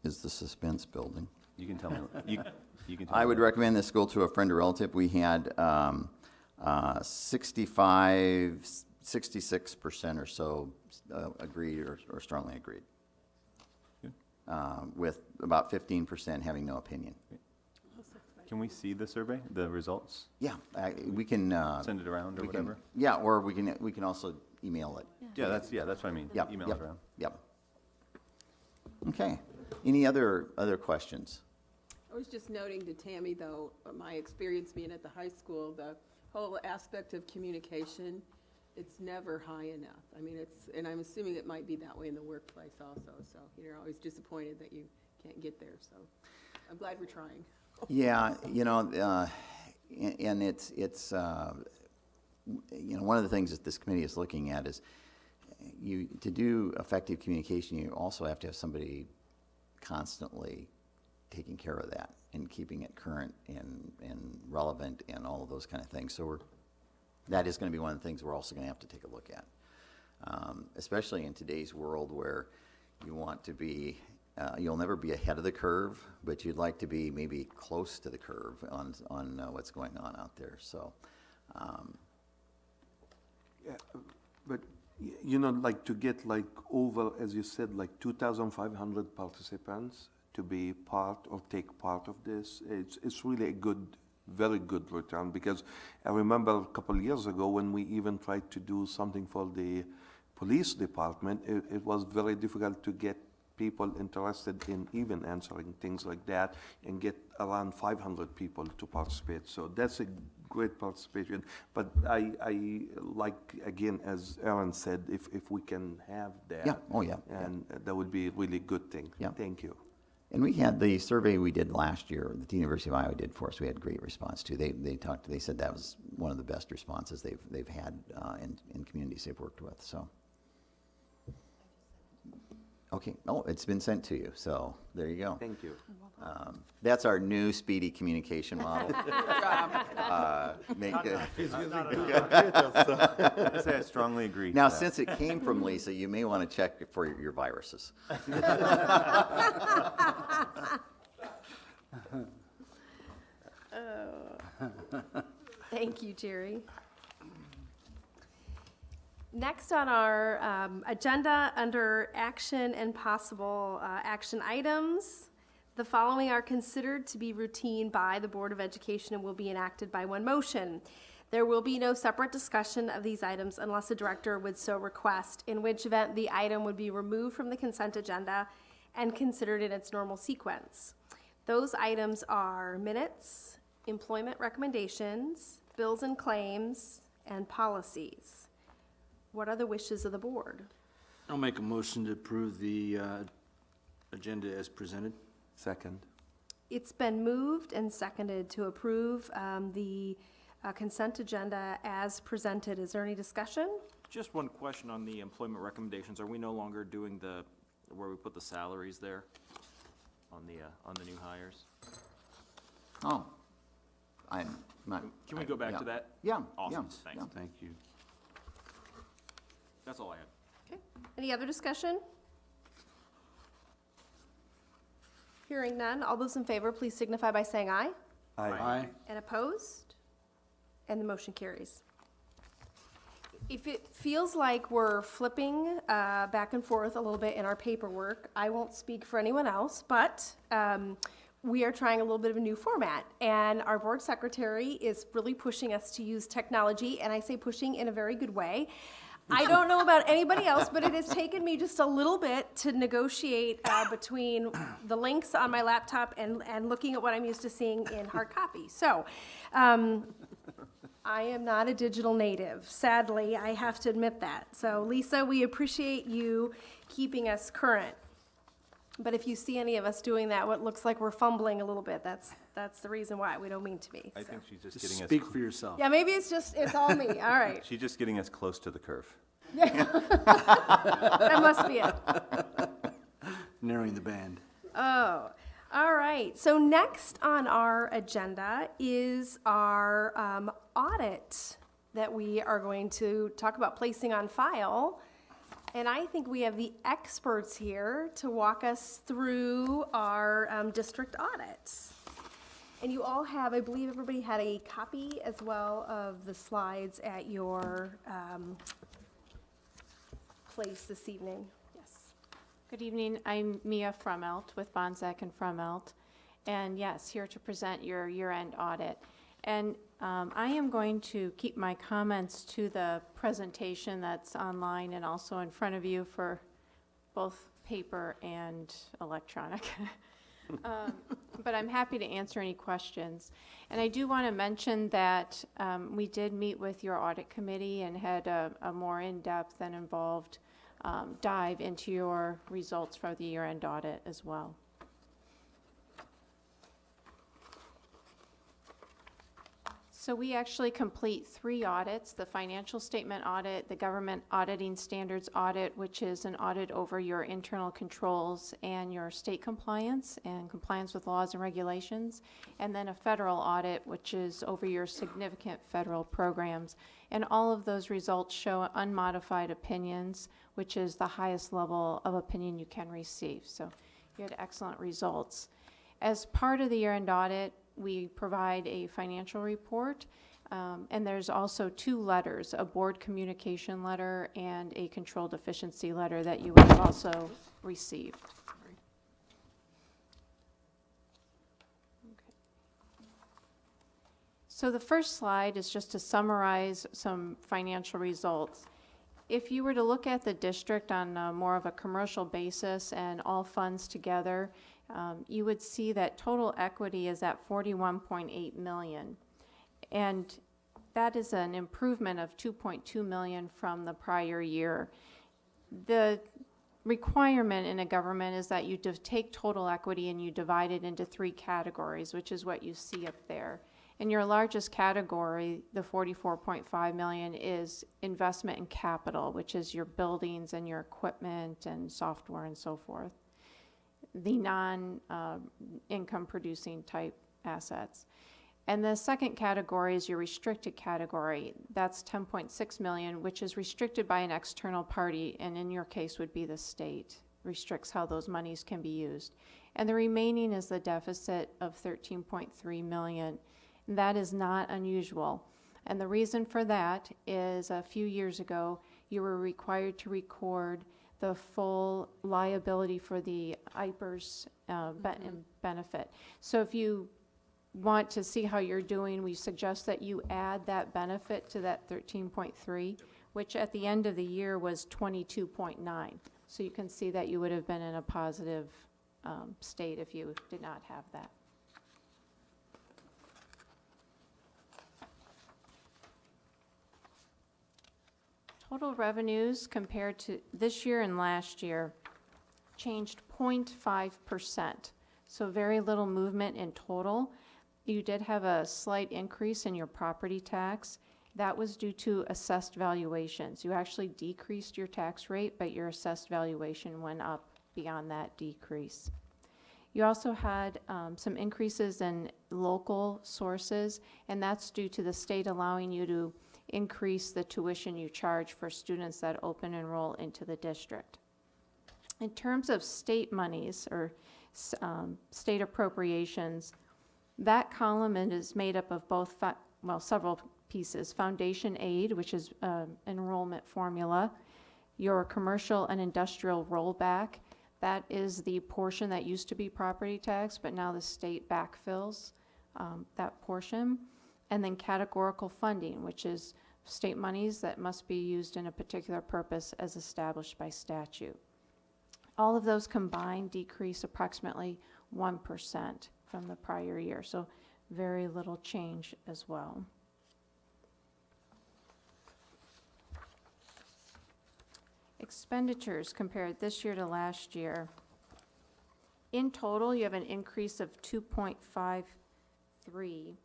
Is the suspense building? You can tell me. You can tell I me would recommend this school to a friend or relative. We had 66% or so agreed or strongly agreed. With about 15% having no opinion. Can we see the survey, the results? Yeah, we can. Send it around or we can- whatever? Yeah, or we can also email it. Yeah, that's what I mean. Yep, Email yep, it around. Yep. Okay. Any other questions? I was just noting to Tammy, though, my experience being at the high school, the whole aspect of communication, it's never high enough. I mean, and I'm assuming it might be that way in the workplace also, so you're always disappointed that you can't get there, so I'm glad we're trying. Yeah, and it's one of the things that this committee is looking at is to do effective communication, you also have to have somebody constantly taking care of that and keeping it current and relevant and all of those kind of things. So that is going to be one of the things we're also going to have to take a look at, especially in today's world where you want to be, you'll never be ahead of the curve, but you'd like to be maybe close to the curve on what's going on out there. So, Yeah, but like to get like over, as you said, like 2,500 participants to be part or take part of this, it's really a very good return, because I remember a couple of years ago when we even tried to do something for the police department, it was very difficult to get people interested in even answering things like that and get around 500 people to participate. So that's a great participation. But I like, again, as Aaron said, if we can have that. Yeah, oh yeah. And that would be a really good thing. Yeah. Thank you. and we had the survey we did last year, that the University of Iowa did for us, we had great response too. They said that was one of the best responses they've had in communities they've worked with, so. Okay, oh, it's been sent to you, so there you go. Thank you. That's our new speedy communication model. Make it. I say I strongly agree. Now, to that. since it came from Lisa, you may want to check for your viruses. Thank you, Jerry. Next on our agenda, under action and possible action items, the following are considered to be routine by the Board of Education and will be enacted by one motion. There will be no separate discussion of these items unless a director would so request, in which event the item would be removed from the consent agenda and considered in its normal sequence. Those items are minutes, employment recommendations, bills and claims, and policies. What are the wishes of the board? I'll make a motion to approve the agenda as presented. Second. It's been moved and seconded to approve the consent agenda as presented. Is there any discussion? Just one question on the employment recommendations. Are we no longer doing where we put the salaries there on the new hires? Oh, I'm not. Can we go back yeah. to that? Yeah. Awesome, yeah, thanks. yeah. Thank you. That's all I had. Okay. Any other discussion? Hearing none, all those in favor, please signify by saying aye. Aye. And opposed? And the motion carries. If it feels like we're flipping back and forth a little bit in our paperwork, I won't speak for anyone else, but we are trying a little bit of a new format. And our board secretary is really pushing us to use technology, and I say pushing in a very good way. I don't know about anybody else, but it has taken me just a little bit to negotiate between the links on my laptop and looking at what I'm used to seeing in hard copy. So I am not a digital native. Sadly, I have to admit that. So Lisa, we appreciate you keeping us current. But if you see any of us doing that, what looks like we're fumbling a little bit, that's the reason why. We don't mean to be. I so. think she's just Just getting speak us. for yourself. Yeah, maybe it's all me. All right. She's just getting us close to the curve. That must be it. Narrowing the band. Oh, all right. So next on our agenda is our audit that we are going to talk about placing on file. And I think we have the experts here to walk us through our district audit. And you all have, I believe everybody had a copy as well of the slides at your place this evening. Yes. Good evening. I'm Mia Frumelt with Bonsack and Frumelt. And yes, here to present your year-end audit. And I am going to keep my comments to the presentation that's online and also in front of you for both paper and electronic. But I'm happy to answer any questions. And I do want to mention that we did meet with your audit committee and had a more in-depth and involved dive into your results for the year-end audit as well. So we actually complete 3 audits: the financial statement audit, the government auditing standards audit, which is an audit over your internal controls and your state compliance and compliance with laws and regulations, and then a federal audit, which is over your significant federal programs. And all of those results show unmodified opinions, which is the highest level of opinion you can receive. So you had excellent results. As part of the year-end audit, we provide a financial report, and there's also 2 letters, a board communication letter and a control deficiency letter that you would have also received. Okay. So the first slide is just to summarize some financial results. If you were to look at the district on more of a commercial basis and all funds together, you would see that total equity is at $41.8 million. And that is an improvement of $2.2 million from the prior year. The requirement in a government is that you take total equity and you divide it into 3 categories, which is what you see up there. And your largest category, the $44.5 million, is investment in capital, which is your buildings and your equipment and software and so forth. The non-income producing type assets. And the second category is your restricted category. That's $10.6 million, which is restricted by an external party, and in your case would be the state. Restricts how those monies can be used. And the remaining is the deficit of $13.3 million. And that is not unusual. And the reason for that is a few years ago, you were required to record the full liability for the IPERS benefit. So if you want to see how you're doing, we suggest that you add that benefit to that 13.3, which at the end of the year was 22.9. So you can see that you would have been in a positive state if you did not have that. Total revenues compared to this year and last year changed 0.5%. So very little movement in total. You did have a slight increase in your property tax. That was due to assessed valuations. You actually decreased your tax rate, but your assessed valuation went up beyond that decrease. You also had some increases in local sources, and that's due to the state allowing you to increase the tuition you charge for students that open enroll into the district. In terms of state monies or state appropriations, that column is made up of both, several pieces. Foundation aid, which is enrollment formula, your commercial and industrial rollback, that is the portion that used to be property tax, but now the state backfills that portion. And then categorical funding, which is state monies that must be used in a particular purpose as established by statute. All of those combined decrease approximately 1% from the prior year, so very little change as well. Expenditures compared this year to last year. In total, you have an increase of 2.53,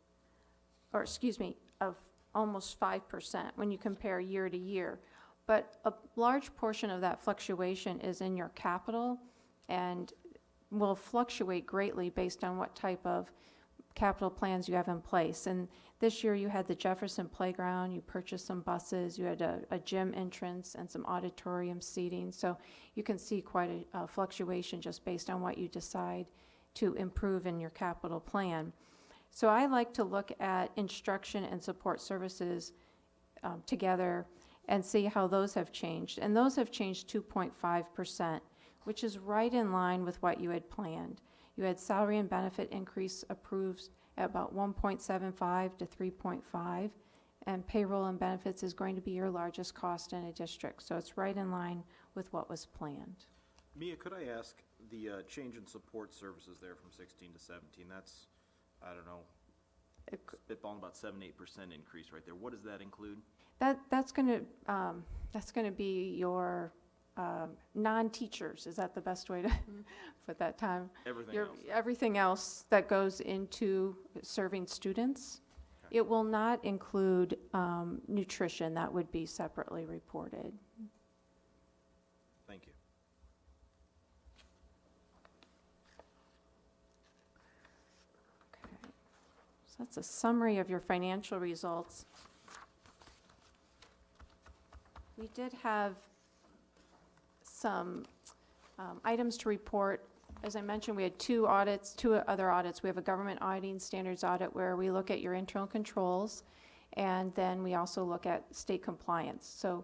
or excuse me, of almost 5% when you compare year to year. But a large portion of that fluctuation is in your capital and will fluctuate greatly based on what type of capital plans you have in place. And this year you had the Jefferson playground, you purchased some buses, you had a gym entrance and some auditorium seating. So you can see quite a fluctuation just based on what you decide to improve in your capital plan. So I like to look at instruction and support services together, and see how those have changed. And those have changed 2.5%, which is right in line with what you had planned. You had salary and benefit increase approved at about 1.75 to 3.5, and payroll and benefits is going to be your largest cost in a district. So it's right in line with what was planned. Mia, could I ask the change in support services there from 16 to 17? That's, I don't know, spitballing about 7-8% increase right there. What does that include? That's going to be your non-teachers. Is that the best way to put that time? Everything else that goes into serving students. It will not include nutrition. That would be separately reported. Thank you. Okay. So that's a summary of your financial results. We did have some items to report. As I mentioned, we had two other audits. We have a government auditing standards audit where we look at your internal controls, and then we also look at state compliance. So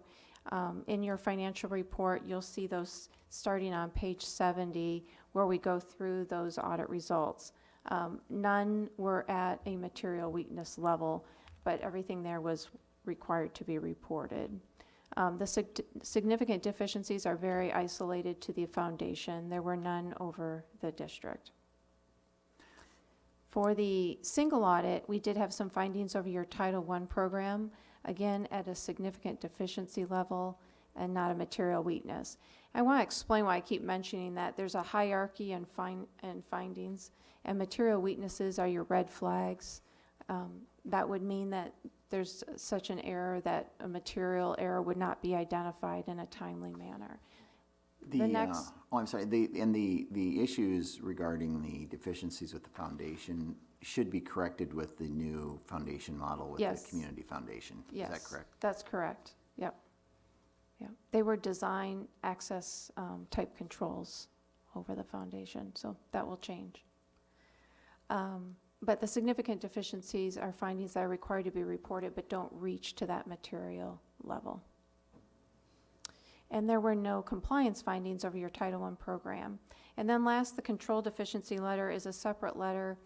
in your financial report, you'll see those starting on page 70 where we go through those audit results. None were at a material weakness level, but everything there was required to be reported. The significant deficiencies are very isolated to the foundation. There were none over the district. For the single audit, we did have some findings over your Title I program, again at a significant deficiency level and not a material weakness. I want to explain why I keep mentioning that. There's a hierarchy in findings, and material weaknesses are your red flags. That would mean that there's such an error that a material error would not be identified in a timely manner. I'm sorry, the issues regarding the deficiencies with the foundation should be corrected with the new foundation model with the community foundation. Yes, is that correct? That's correct. Yep. They were design access type controls over the foundation, so that will change. But the significant deficiencies are findings that are required to be reported but don't reach to that material level. And there were no compliance findings over your Title I program. And then last, the control deficiency letter is a separate letter.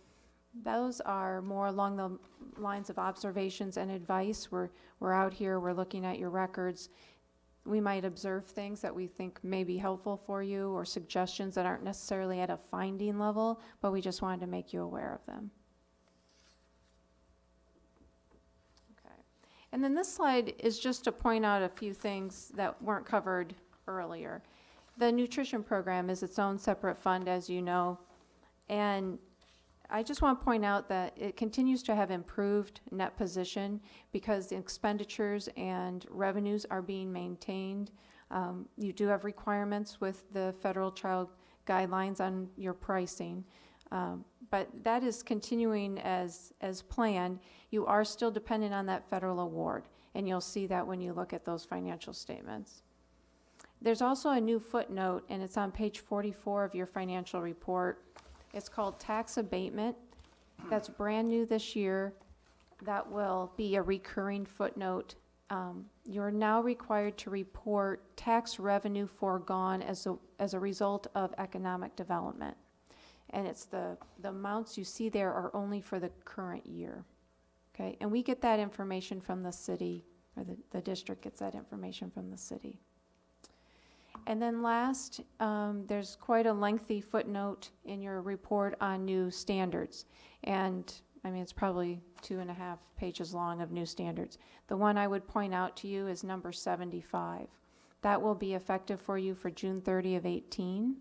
Those are more along the lines of observations and advice. We're out here, we're looking at your records. We might observe things that we think may be helpful for you or suggestions that aren't necessarily at a finding level, but we just wanted to make you aware of them. And then this slide is just to point out a few things that weren't covered earlier. The nutrition program is its own separate fund, as you know, and I just want to point out that it continues to have improved net position because the expenditures and revenues are being maintained. You do have requirements with the federal child guidelines on your pricing. But that is continuing as planned. You are still dependent on that federal award, and you'll see that when you look at those financial statements. There's also a new footnote, and it's on page 44 of your financial report. It's called tax abatement. That's brand new this year. That will be a recurring footnote. You're now required to report tax revenue foregone as a result of economic development. And it's the amounts you see there are only for the current year, okay? And we get that information from the city, or the district gets that information from the city. And then last, there's quite a lengthy footnote in your report on new standards. And I mean, it's probably 2.5 pages long of new standards. The one I would point out to you is number 75. That will be effective for you for June 30 of 18.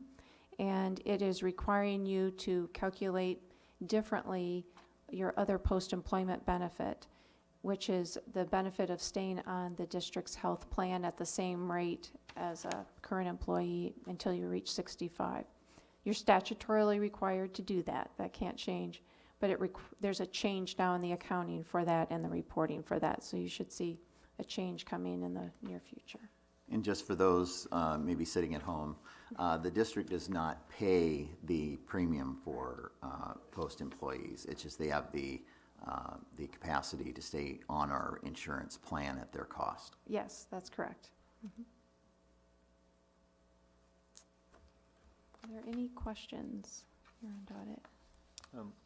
And it is requiring you to calculate differently your other post-employment benefit, which is the benefit of staying on the district's health plan at the same rate as a current employee until you reach 65. You're statutorily required to do that. That can't change. But there's a change now in the accounting for that and the reporting for that. So you should see a change coming in the near future. And just for those maybe sitting at home, the district does not pay the premium for post employees. It's just they have the the capacity to stay on our insurance plan at their cost. Yes, that's correct. Are there any questions here on Audit?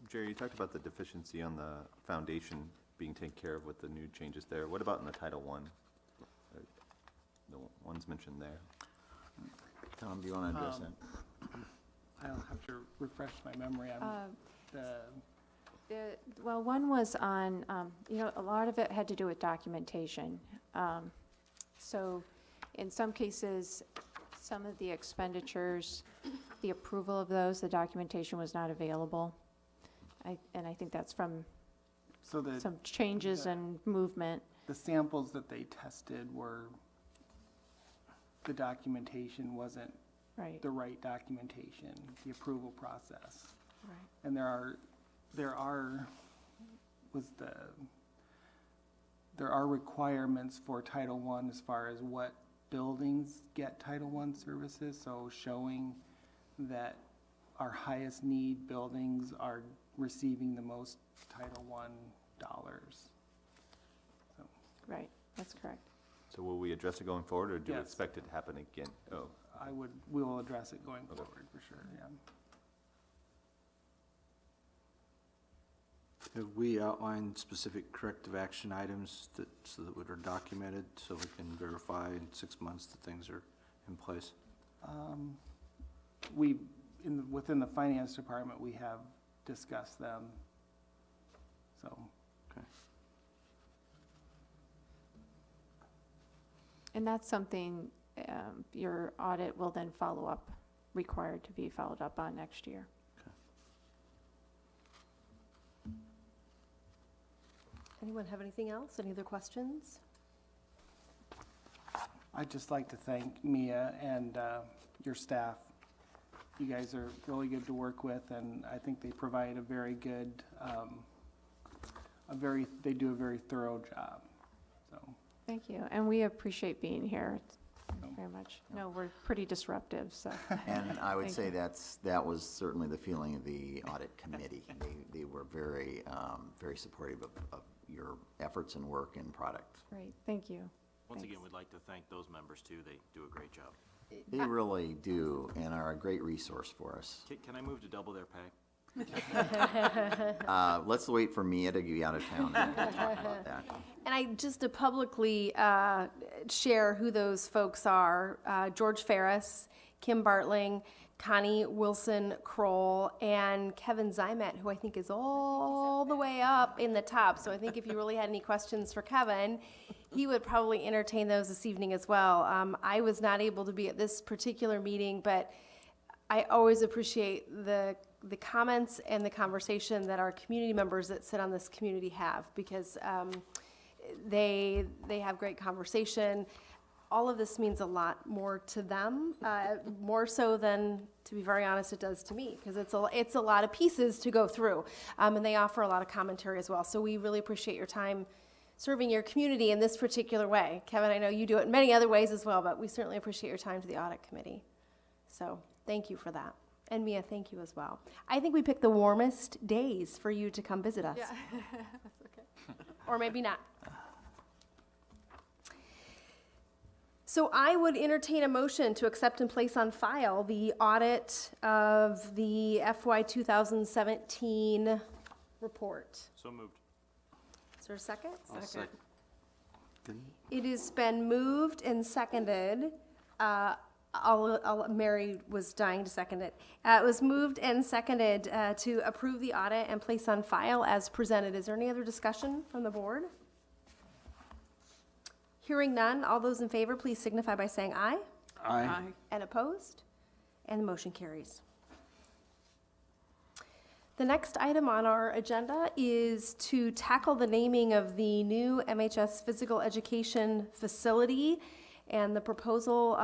Jerry, you talked about the deficiency on the foundation being taken care of with the new changes there. What about in the Title I? The ones mentioned there. Tom, do you want to address that? I'll have to refresh my memory on Well, one was on, a lot of it had to do with documentation. So in some cases, some of the expenditures, the approval of those, the documentation was not available. And I think that's from some changes in movement. the samples that they tested were, the documentation wasn't Right. the right documentation, the approval process. Right. And there are requirements for Title I as far as what buildings get Title I services, so showing that our highest need buildings are receiving the most Title I dollars. So, Right, that's correct. So will we address it going forward, or do we Yes. expect it to happen again? Oh, we will address it going forward, for sure, yeah. Have we outlined specific corrective action items so that are documented, so we can verify in 6 months that things are in place? Within the finance department, we have discussed them, so. Okay. And that's something your audit will then follow up, required to be followed up on next year. Anyone have anything else? Any other questions? I'd just like to thank Mia and your staff. You guys are really good to work with, and I think they provide a very good, they do a very thorough job, so. Thank you, and we appreciate being here very much. No, we're pretty disruptive, so. And I would Thank say you. that was certainly the feeling of the audit committee. They were very, very supportive of your efforts and work and product. Great, thank you. Once Thanks. again, we'd like to thank those members too. They do a great job. They really do, and are a great resource for us. Can I move to double their pay? Let's wait for Mia to be out of town and we'll talk about that. And I just to publicly share who those folks are, George Ferris, Kim Bartling, Connie Wilson Kroll, and Kevin Zymet, who I think is all the way up in the top. So I think if you really had any questions for Kevin, he would probably entertain those this evening as well. I was not able to be at this particular meeting, but I always appreciate the comments and the conversation that our community members that sit on this community have, because they have great conversation. All of this means a lot more to them, more so than, to be very honest, it does to me, because it's a lot of pieces to go through, and they offer a lot of commentary as well. So we really appreciate your time serving your community in this particular way. Kevin, I know you do it in many other ways as well, but we certainly appreciate your time to the audit committee. So thank you for that. And Mia, thank you as well. I think we picked the warmest days for you to come visit us. Yeah, that's okay. Or maybe not. So I would entertain a motion to accept and place on file the audit of the FY 2017 report. So moved. Is there a second? I'll second. It has been moved and seconded. Mary was dying to second it. It was moved and seconded to approve the audit and place on file as presented. Is there any other discussion from the board? Hearing none, all those in favor, please signify by saying aye. Aye. And opposed? And the motion carries. The next item on our agenda is to tackle the naming of the new MHS physical education facility and the proposal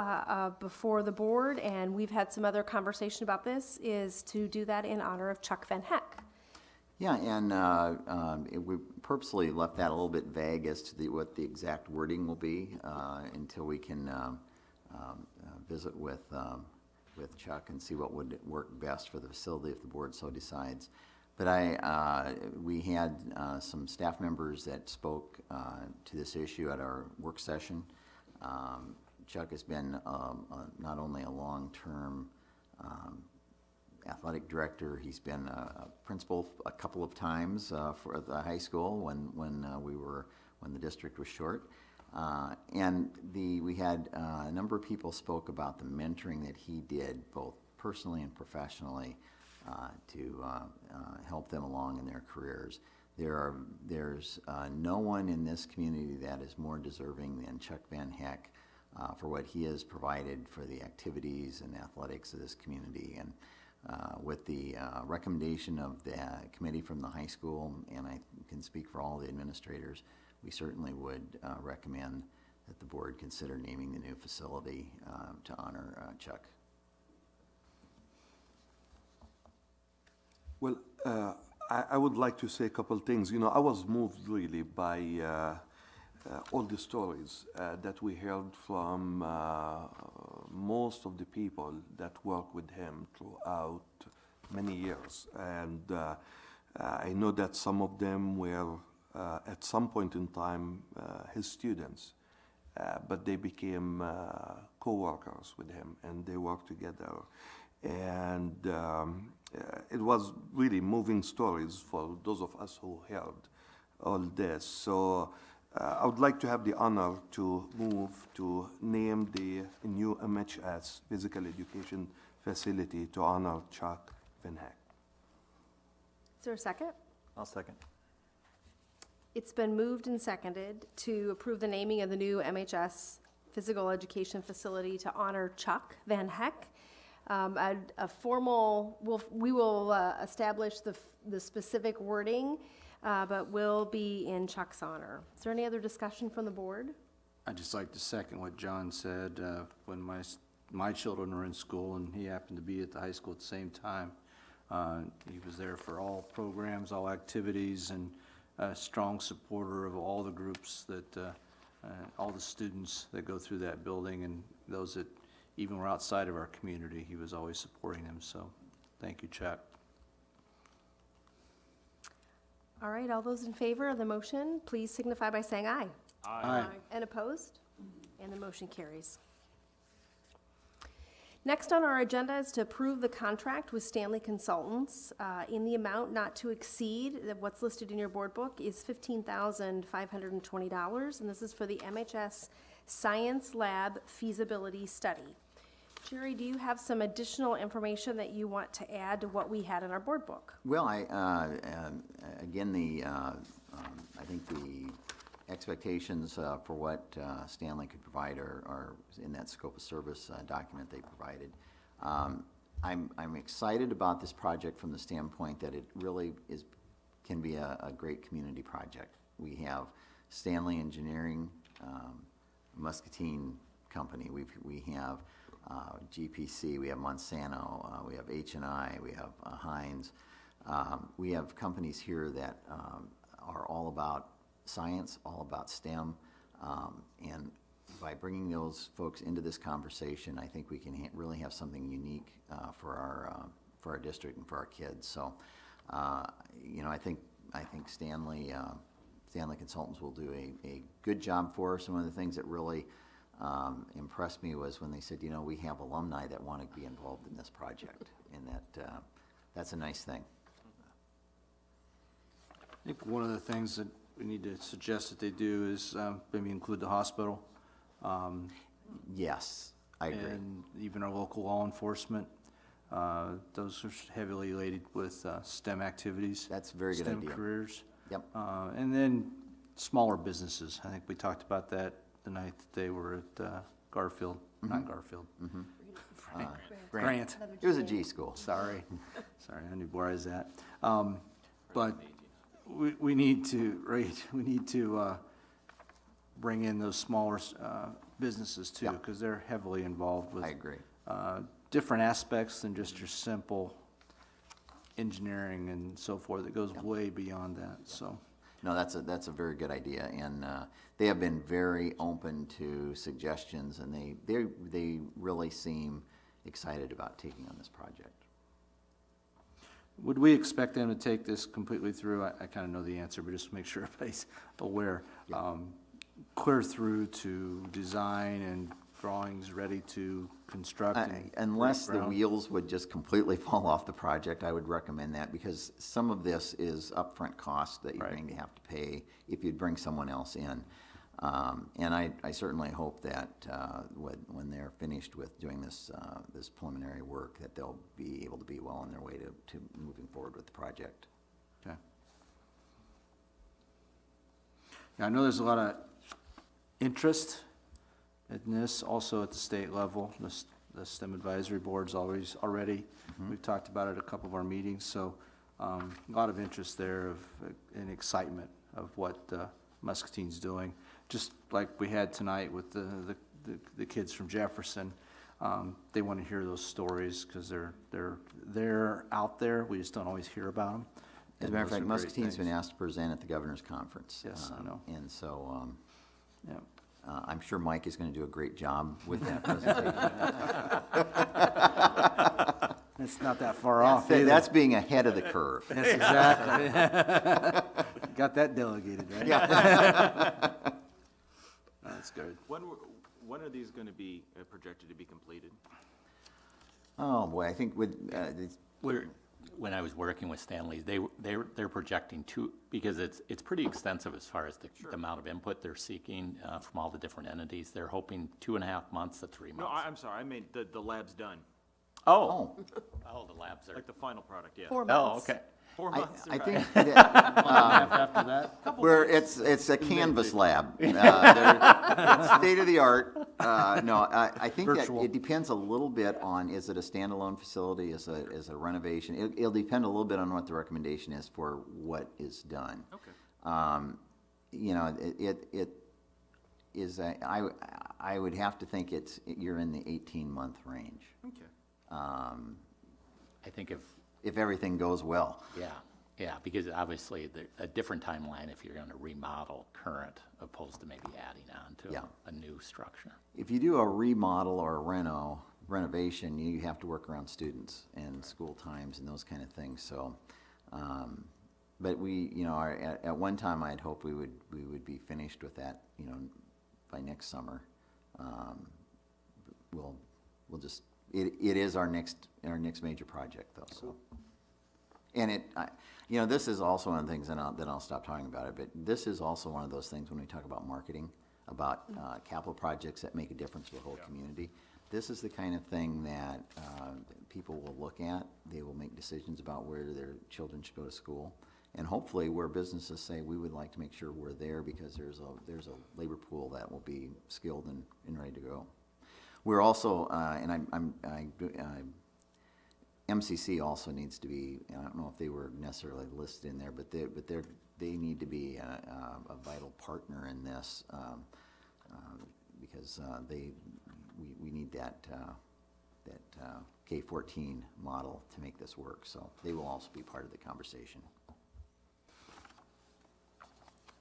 before the board, and we've had some other conversation about this, is to do that in honor of Chuck Van Heck. Yeah, and we purposely left that a little bit vague as to what the exact wording will be until we can visit with Chuck and see what would work best for the facility if the board so decides. But we had some staff members that spoke to this issue at our work session. Chuck has been not only a long-term athletic director, he's been a principal a couple of times for the high school when the district was short. And we had a number of people spoke about the mentoring that he did, both personally and professionally, to help them along in their careers. There's no one in this community that is more deserving than Chuck Van Heck for what he has provided for the activities and athletics of this community. And with the recommendation of the committee from the high school, and I can speak for all the administrators, we certainly would recommend that the board consider naming the new facility to honor Chuck. Well, I would like to say a couple things. You know, I was moved really by all the stories that we heard from most of the people that work with him throughout many years. And I know that some of them were at some point in time his students, but they became co-workers with him and they worked together. And it was really moving stories for those of us who heard all this. So I would like to have the honor to move to name the new MHS physical education facility to honor Chuck Van Heck. Is there a second? I'll second. It's been moved and seconded to approve the naming of the new MHS physical education facility to honor Chuck Van Heck. We will establish the specific wording, but will be in Chuck's honor. Is there any other discussion from the board? I'd just like to second what John said. When my children were in school, and he happened to be at the high school at the same time, he was there for all programs, all activities, and a strong supporter of all the groups that, all the students that go through that building, and those that even were outside of our community. He was always supporting them, so thank you, Chuck. All right, all those in favor of the motion, please signify by saying aye. Aye. And opposed? And the motion carries. Next on our agenda is to approve the contract with Stanley Consultants in the amount not to exceed, what's listed in your board book is $15,520, and this is for the MHS Science Lab Feasibility Study. Jerry, do you have some additional information that you want to add to what we had in our board book? Well, again, I think the expectations for what Stanley could provide are in that scope of service document they provided. I'm excited about this project from the standpoint that it really can be a great community project. We have Stanley Engineering, Muscatine Company. We have GPC, we have Monsanto, we have H&I, we have Heinz. We have companies here that are all about science, all about STEM, and by bringing those folks into this conversation, I think we can really have something unique for our district and for our kids. So, you know, I think Stanley Consultants will do a good job for us. One of the things that really impressed me was when they said, you know, we have alumni that want to be involved in this project, and that's a nice thing. I think one of the things that we need to suggest that they do is maybe include the hospital. Yes, I agree. And even our local law enforcement. Those are heavily related with STEM activities. That's a very good idea. STEM careers. Yep. And then smaller businesses. I think we talked about that the night that they were at Garfield, not Garfield. Grant. It was a G school. Sorry, I knew where I was at. But we need to bring in those smaller businesses too, because they're heavily involved with. I agree. Different aspects than just your simple engineering and so forth. It goes way beyond that. So. No, that's a very good idea, and they have been very open to suggestions, and they really seem excited about taking on this project. Would we expect them to take this completely through? I kind of know the answer, but just to make sure everybody's aware. Clear through to design and drawings ready to construct and Unless the break ground? wheels would just completely fall off the project, I would recommend that, because some of this is upfront cost that you're going to have to pay if you'd bring someone else in. And I certainly hope that when they're finished with doing this preliminary work, that they'll be able to be well on their way to moving forward with the project. Okay. Yeah, I know there's a lot of interest in this, also at the state level. The STEM Advisory Board's already. We've talked about it at a couple of our meetings, so a lot of interest there and excitement of what Muscatine's doing. Just like we had tonight with the kids from Jefferson. They want to hear those stories because they're out there. We just don't always hear about them. As a matter of fact, Muscatine's been asked to present at the governor's conference. Yes, I know. And so, yeah. I'm sure Mike is going to do a great job with that presentation. It's not that far off. That's being ahead of the curve. Yes, exactly. Got that delegated, right? Yeah. That's good. When are these going to be projected to be completed? Oh, boy, I think with, when I was working with Stanley's, they're projecting because it's pretty extensive as far as the amount of input they're seeking from all the different entities. They're hoping 2.5 months to 3 months. No, I'm sorry. I mean the lab's done. Oh, the labs are like the final product. Yeah. 4 months. Oh, okay. 4 months. I right. think that, After that? where it's a canvas lab. It's state of the art. No, I think that Virtual. it depends a little bit on, is it a standalone facility, is a renovation? It'll depend a little bit on what the recommendation is for what is done. Okay. You know, it is, I would have to think you're in the 18-month range. Okay. I think if everything goes well. Yeah, because obviously a different timeline if you're going to remodel current opposed to maybe adding on to a new structure. If you do a remodel or a renovation, you have to work around students and school times and those kind of things. So, but we, you know, at one time I'd hope we would be finished with that, you know, by next summer. We'll just, it is our next major project though. So. And you know, this is also one of the things, and then I'll stop talking about it, but this is also one of those things when we talk about marketing, about capital projects that make a difference for the whole community. This is the kind of thing that people will look at. They will make decisions about where their children should go to school. And hopefully where businesses say, we would like to make sure we're there because there's a labor pool that will be skilled and ready to go. We're also, MCC also needs to be, I don't know if they were necessarily listed in there, but they need to be a vital partner in this because we need that K-14 model to make this work. So they will also be part of the conversation.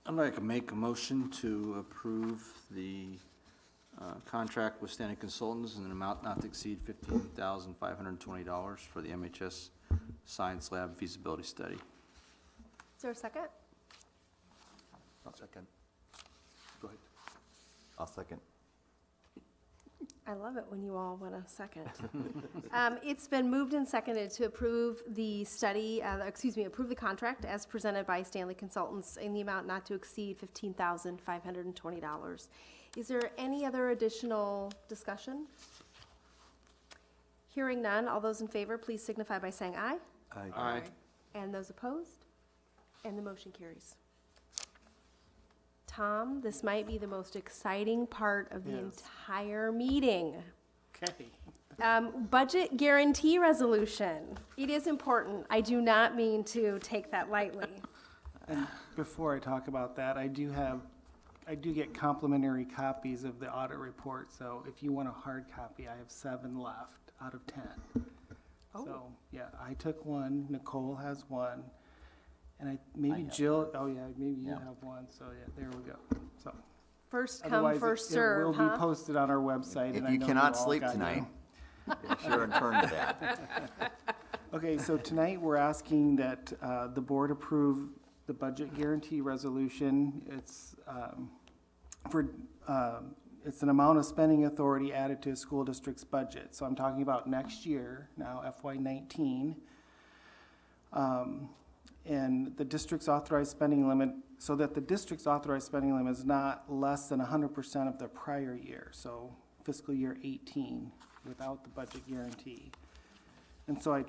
I'd like to make a motion to approve the contract with Stanley Consultants in an amount not to exceed $15,520 for the MHS Science Lab feasibility study. Is there a second? I'll second. Go ahead. I'll second. I love it when you all want a second. It's been moved and seconded to approve the study, approve the contract as presented by Stanley Consultants in the amount not to exceed $15,520. Is there any other additional discussion? Hearing none, all those in favor, please signify by saying aye. Aye. Aye. And those opposed? And the motion carries. Tom, this might be the most exciting part of the entire meeting. Okay. Budget guarantee resolution. It is important. I do not mean to take that lightly. And before I talk about that, I do get complimentary copies of the audit report, so if you want a hard copy, I have 7 left out of 10. Oh. So, yeah, I took one, Nicole has one, and maybe Jill, maybe you have one, so yeah, there we go. So First come, otherwise first it serve, will huh? be posted on our website. If and I you know cannot all sleep got tonight, them. be sure and turn to that. Okay, so tonight we're asking that the board approve the budget guarantee resolution. It's it's an amount of spending authority added to a school district's budget. So I'm talking about next year, now FY19. And the district's authorized spending limit, so that the district's authorized spending limit is not less than 100% of the prior year, so fiscal year 18, without the budget guarantee. And so I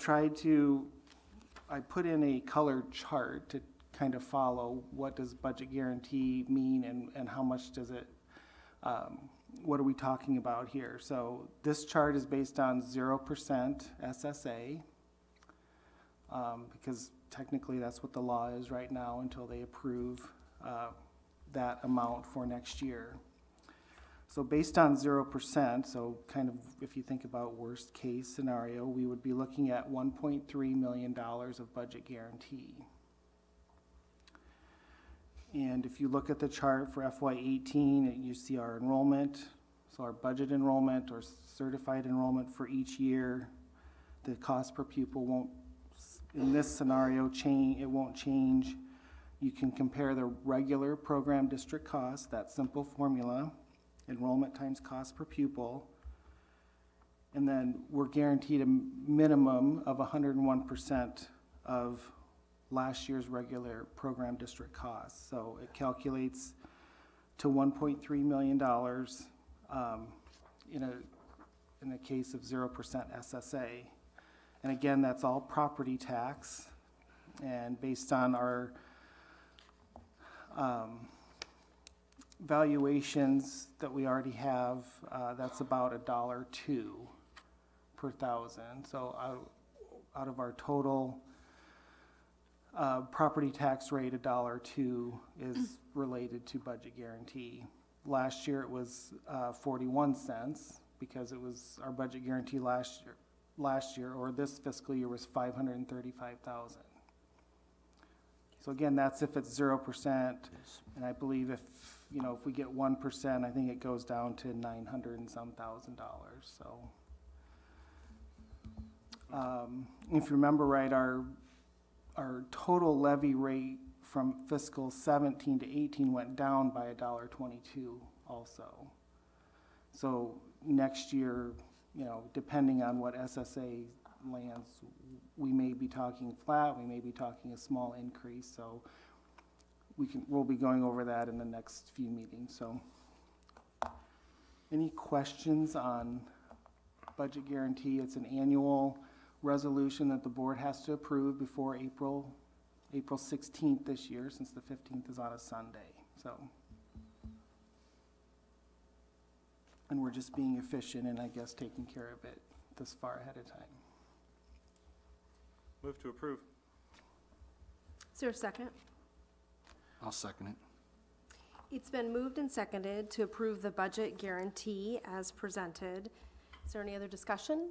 put in a colored chart to kind of follow what does budget guarantee mean and how much does it, what are we talking about here? So this chart is based on 0% SSA, because technically that's what the law is right now until they approve that amount for next year. So based on 0%, so kind of if you think about worst case scenario, we would be looking at $1.3 million of budget guarantee. And if you look at the chart for FY18, you see our enrollment, so our budget enrollment or certified enrollment for each year. The cost per pupil won't, in this scenario, change. It won't change. You can compare the regular program district cost, that simple formula, enrollment times cost per pupil, and then we're guaranteed a minimum of 101% of last year's regular program district costs. So it calculates to $1.3 million in a case of 0% SSA. And again, that's all property tax, and based on our valuations that we already have, that's about $1.02 per thousand. So out of our total property tax rate, $1.02 is related to budget guarantee. Last year it was 41 cents because it was our budget guarantee last year, or this fiscal year, was $535,000. So again, that's if it's 0%, and I believe if we get 1%, I think it goes down to $900 and some thousand. So if you remember right, our total levy rate from fiscal 17 to 18 went down by $1.22 also. So next year, depending on what SSA lands, we may be talking flat, we may be talking a small increase. So we'll be going over that in the next few meetings. So any questions on budget guarantee? It's an annual resolution that the board has to approve before April 16th this year, since the 15th is on a Sunday. So, and we're just being efficient and I guess taking care of it this far ahead of time. Move to approve. Is there a second? I'll second it. It's been moved and seconded to approve the budget guarantee as presented. Is there any other discussion?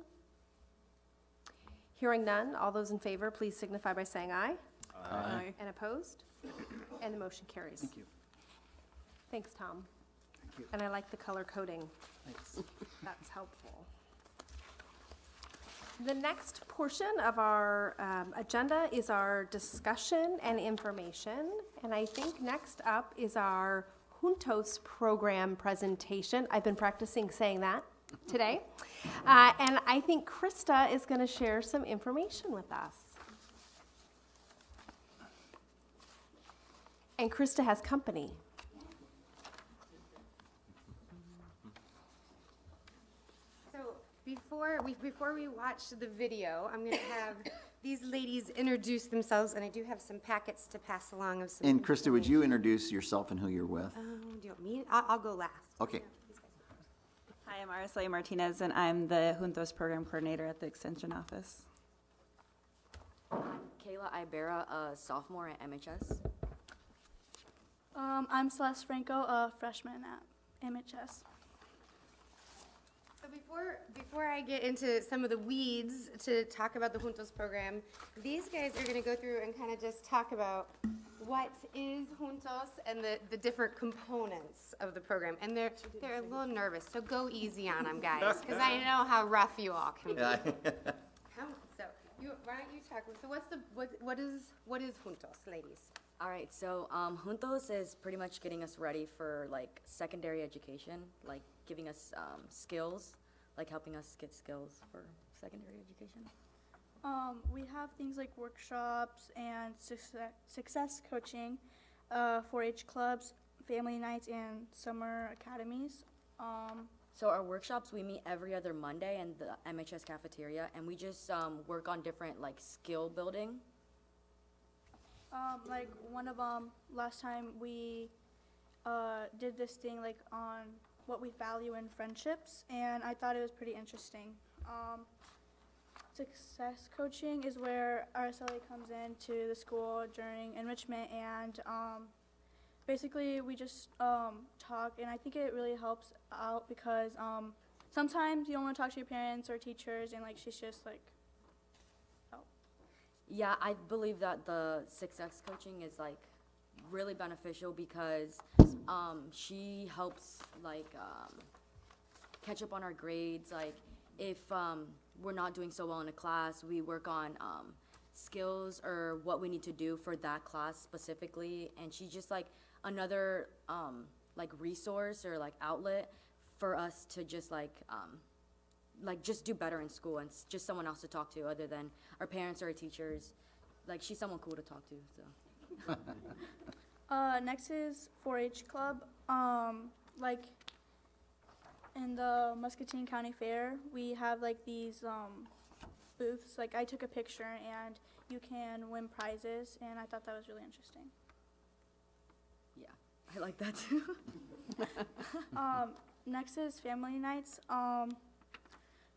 Hearing none, all those in favor, please signify by saying aye. Aye. And opposed? And the motion carries. Thank you. Thanks, Tom. Thank you. And I like the color coding. Thanks. That's helpful. The next portion of our agenda is our discussion and information. And I think next up is our Juntos program presentation. I've been practicing saying that today. And I think Krista is going to share some information with us. And Krista has company. So before we watch the video, I'm going to have these ladies introduce themselves, and I do have some packets to pass along of some. And Krista, would you introduce yourself and who you're with? Do you want me? I'll go last. Okay. Hi, I'm Araceli Martinez, and I'm the Juntos Program Coordinator at the Extension Office. I'm Kayla Ibera, a sophomore at MHS. I'm Celeste Franco, a freshman at MHS. So before I get into some of the weeds to talk about the Juntos program, these guys are going to go through and kind of just talk about what is Juntos and the different components of the program. And they're a little nervous, so go easy on them, guys, because I know how rough you all can be. Come on. So why don't you talk? So what is Juntos, ladies? All right, so Juntos is pretty much getting us ready for like secondary education, like giving us skills, like helping us get skills for secondary education. We have things like workshops and success coaching, 4-H clubs, family nights, and summer academies. So our workshops, we meet every other Monday in the MHS cafeteria, and we just work on different like skill building. Like one of them, last time we did this thing like on what we value in friendships, and I thought it was pretty interesting. Success coaching is where RSLA comes into the school during enrichment, and basically we just talk, and I think it really helps out because sometimes you don't want to talk to your parents or teachers, and like she's just like, oh. Yeah, I believe that the success coaching is like really beneficial because she helps like catch up on our grades. Like if we're not doing so well in a class, we work on skills or what we need to do for that class specifically, and she's just like another like resource or like outlet for us to just like just do better in school, and just someone else to talk to other than our parents or our teachers. Like she's someone cool to talk to, so. Next is 4-H club. Like in the Muscatine County Fair, we have like these booths. Like I took a picture, and you can win prizes, and I thought that was really interesting. Yeah, I like that too. Next is family nights.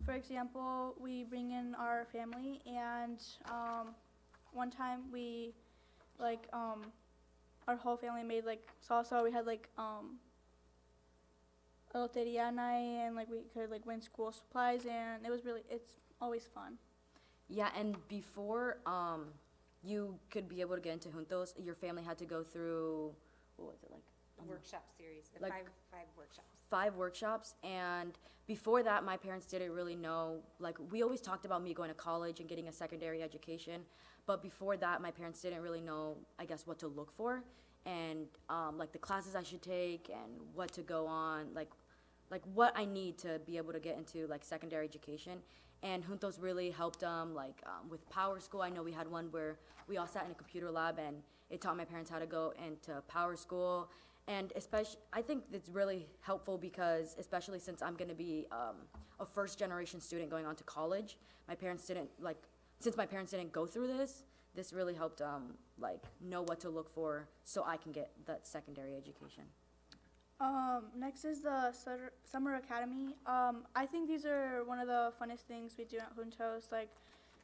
For example, we bring in our family, and one time we like our whole family made like salsa. We had like a loteria night, and like we could like win school supplies, and it's always fun. Yeah, and before you could be able to get into Juntos, your family had to go through, what was it like? Workshop series, the like five workshops. 5 workshops, and before that my parents didn't really know, like we always talked about me going to college and getting a secondary education, but before that my parents didn't really know, I guess, what to look for, and like the classes I should take and what to go on, like what I need to be able to get into like secondary education. And Juntos really helped them, like with Power School. I know we had one where we all sat in a computer lab, and it taught my parents how to go into Power School. And especially, I think it's really helpful because, especially since I'm going to be a first-generation student going on to college, since my parents didn't go through this really helped like know what to look for so I can get that secondary education. Next is the summer academy. I think these are one of the funnest things we do at Juntos. Like,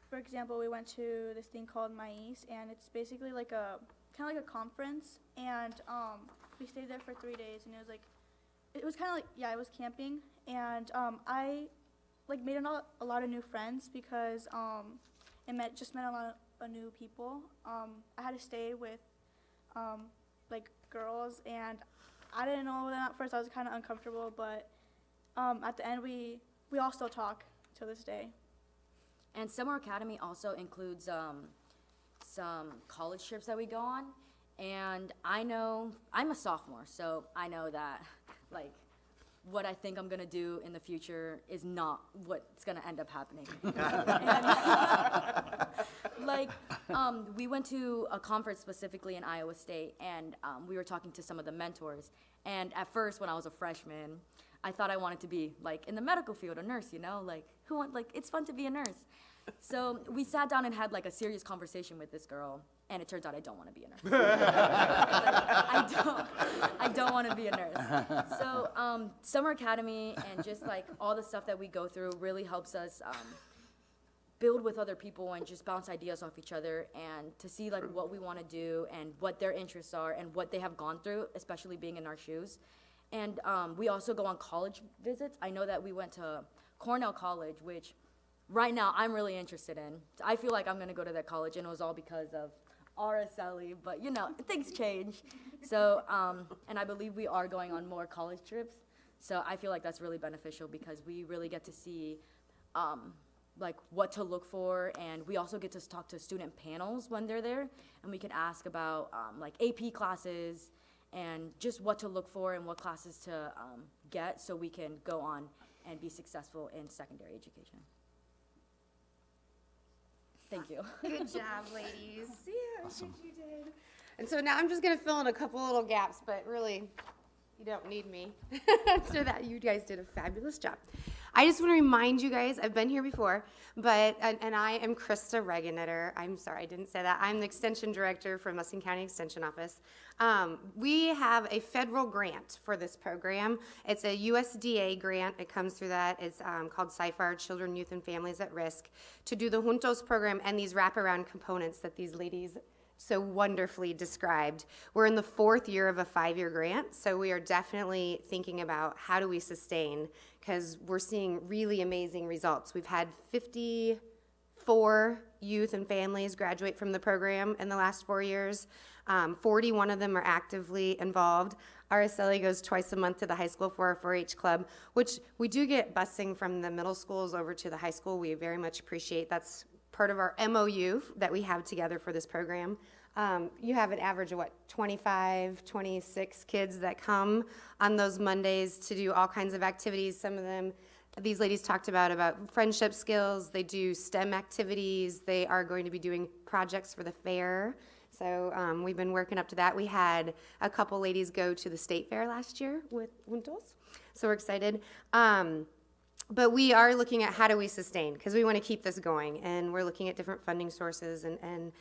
for example, we went to this thing called Mais, and it's basically like kind of like a conference, and we stayed there for 3 days, and it was kind of like, yeah, it was camping, and I like made a lot of new friends because it met a lot of new people. I had to stay with like girls, and I didn't know them at first. I was kind of uncomfortable, but at the end we all still talk to this day. And Summer Academy also includes some college trips that we go on. And I know, I'm a sophomore, so I know that, like, what I think I'm gonna do in the future is not what's gonna end up happening. We went to a conference specifically in Iowa State, and we were talking to some of the mentors. And at first, when I was a freshman, I thought I wanted to be, like, in the medical field, a nurse, you know? Like, it's fun to be a nurse. So we sat down and had, like, a serious conversation with this girl. And it turns out I don't want to be a nurse. I don't want to be a nurse. So Summer Academy and just like all the stuff that we go through really helps us build with other people and just bounce ideas off each other, and to see like what we want to do and what their interests are and what they have gone through, especially being in our shoes. And we also go on college visits. I know that we went to Cornell College, which right now I'm really interested in. I feel like I'm going to go to that college, and it was all because of RSLE, but you know, things change. So, and I believe we are going on more college trips. So I feel like that's really beneficial because we really get to see like what to look for, and we also get to talk to student panels when they're there, and we can ask about like AP classes and just what to look for and what classes to get so we can go on and be successful in secondary education. Thank you. Good job, ladies. Yeah, I think you did. And so now I'm just going to fill in a couple little gaps, but really, you don't need me. After that, you guys did a fabulous job. I just want to remind you guys, I've been here before, but, and I am Krista Regenetter. I'm sorry, I didn't say that. I'm the Extension Director for Muscatine County Extension Office. We have a federal grant for this program. It's a USDA grant. It comes through that. It's called CYFAR, Children, Youth, and Families at Risk, to do the Juntos program and these wraparound components that these ladies so wonderfully described. We're in the 4th year of a 5-year grant, so we are definitely thinking about how do we sustain, because we're seeing really amazing results. We've had 54 youth and families graduate from the program in the last 4 years. 41 of them are actively involved. Araceli goes twice a month to the high school for our 4-H club, which we do get busing from the middle schools over to the high school. We very much appreciate that's part of our MOU that we have together for this program. You have an average of 25, 26 kids that come on those Mondays to do all kinds of activities. Some of them, these ladies talked about friendship skills. They do STEM activities. They are going to be doing projects for the fair. So we've been working up to that. We had a couple ladies go to the state fair last year with Juntos, so we're excited. But we are looking at how do we sustain, because we want to keep this going, and we're looking at different funding sources and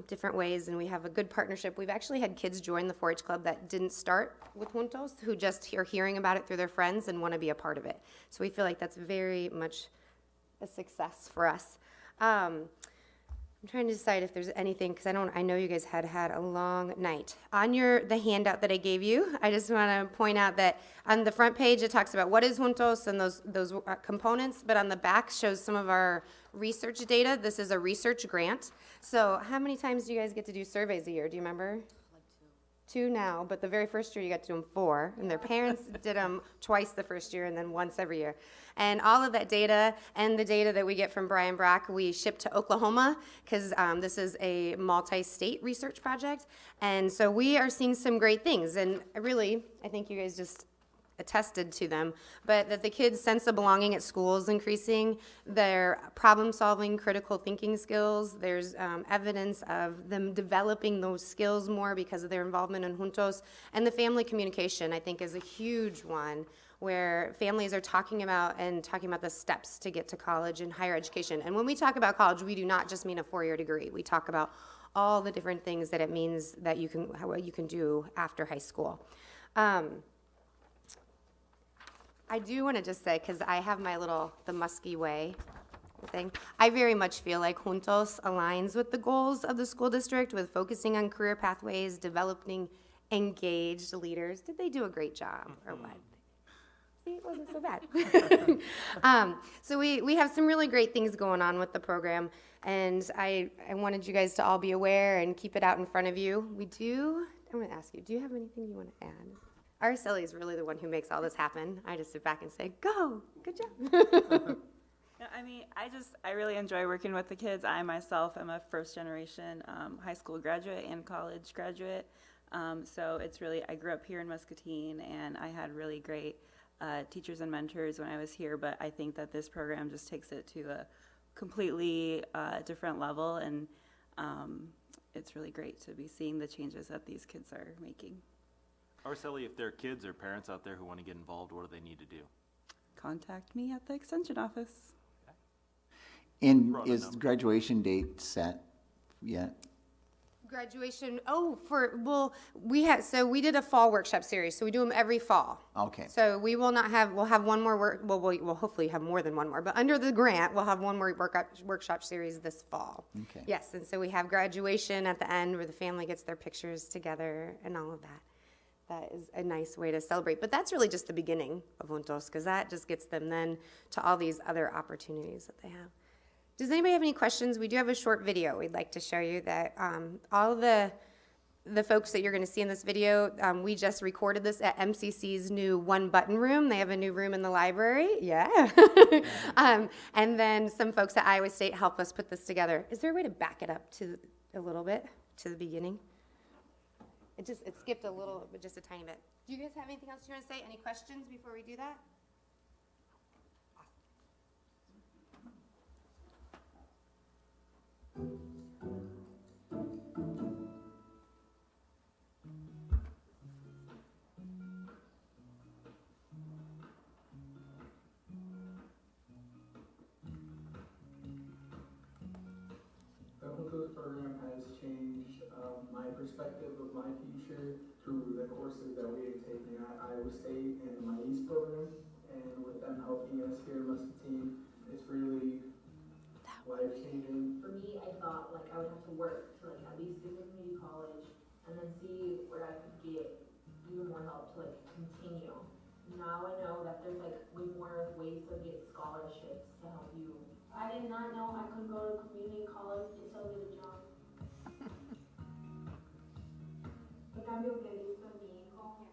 different ways, and we have a good partnership. We've actually had kids join the 4-H club that didn't start with Juntos, who just are hearing about it through their friends and want to be a part of it. So we feel like that's very much a success for us. I'm trying to decide if there's anything, because I know you guys had a long night. On the handout that I gave you, I just want to point out that on the front page it talks about what is Juntos and those components, but on the back shows some of our research data. This is a research grant. So how many times do you guys get to do surveys a year? Do you remember? Like 2. 2 now, but the very first year you got to do them 4, and their parents did them twice the first year and then once every year. And all of that data and the data that we get from Brian Brock, we ship to Oklahoma, because this is a multi-state research project. And so we are seeing some great things, and really, I think you guys just attested to them, but that the kids' sense of belonging at school is increasing, their problem-solving, critical thinking skills. There's evidence of them developing those skills more because of their involvement in Juntos. And the family communication, I think, is a huge one, where families are talking about the steps to get to college and higher education. And when we talk about college, we do not just mean a 4-year degree. We talk about all the different things that it means that what you can do after high school. I do want to just say, because I have the Muskie way thing, I very much feel like Juntos aligns with the goals of the school district, with focusing on career pathways, developing engaged leaders. Did they do a great job, or what? See, it wasn't so bad. So we have some really great things going on with the program, and I wanted you guys to all be aware and keep it out in front of you. I'm going to ask you, do you have anything you want to add? Araceli is really the one who makes all this happen. I just sit back and say, go, good job. No, I mean, I really enjoy working with the kids. I myself am a first-generation high school graduate and college graduate. So it's really, I grew up here in Muscatine, and I had really great teachers and mentors when I was here, but I think that this program just takes it to a completely different level, and it's really great to be seeing the changes that these kids are making. Araceli, if there are kids or parents out there who want to get involved, what do they need to do? Contact me at the extension office. And is the graduation date set yet? Graduation, we did a fall workshop series, so we do them every fall. Okay. So we'll have one more we'll hopefully have more than one more, but under the grant, we'll have one more workshop series this fall. Okay. Yes, and so we have graduation at the end where the family gets their pictures together and all of that. That is a nice way to celebrate. But that's really just the beginning of Juntos, because that just gets them then to all these other opportunities that they have. Does anybody have any questions? We do have a short video we'd like to show you that all of the the folks that you're going to see in this video, we just recorded this at MCC's new one-button room. They have a new room in the library. Yeah. And then some folks at Iowa State helped us put this together. Is there a way to back it up to a little bit to the beginning? It skipped a little, but just a tiny bit. Do you guys have anything else you want to say? Any questions before we do that? The Juntos program has changed my perspective of my future through the courses that we have taken at Iowa State and my East program, and with them helping us here in Muscatine, it's really life-changing. For me, I thought like I would have to work to like at least get to community college and then see where I could get even more help to like continue. Now I know that there's like way more ways to get scholarships to help you. I did not know I could go to community college and still get a job. El cambio que he visto en mi hijo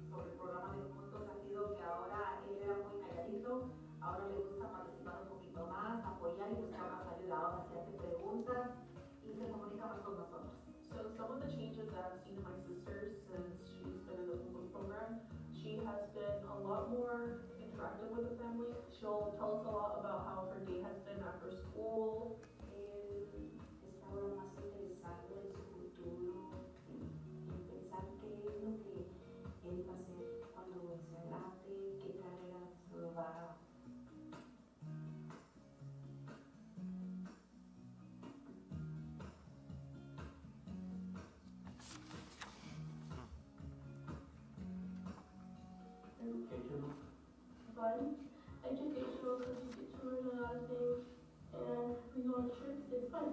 sobre el programa de Juntos ha sido que ahora él era muy calladito, ahora le gusta participar un poquito más, apoyar y buscar más ayuda, ahora se hace preguntas y se comunica más con nosotros. So some of the changes that I've seen in my sister since she's been in the Juntos program, she has been a lot more interactive with the family. She'll tell us a lot about how her day has been after school. Está ahora más interesado en su futuro, en pensar qué es lo que él va a hacer cuando sea grande, qué carrera se lo va. Educational. Fun, educational, because you get to learn a lot of things, and we go on trips, it's fun.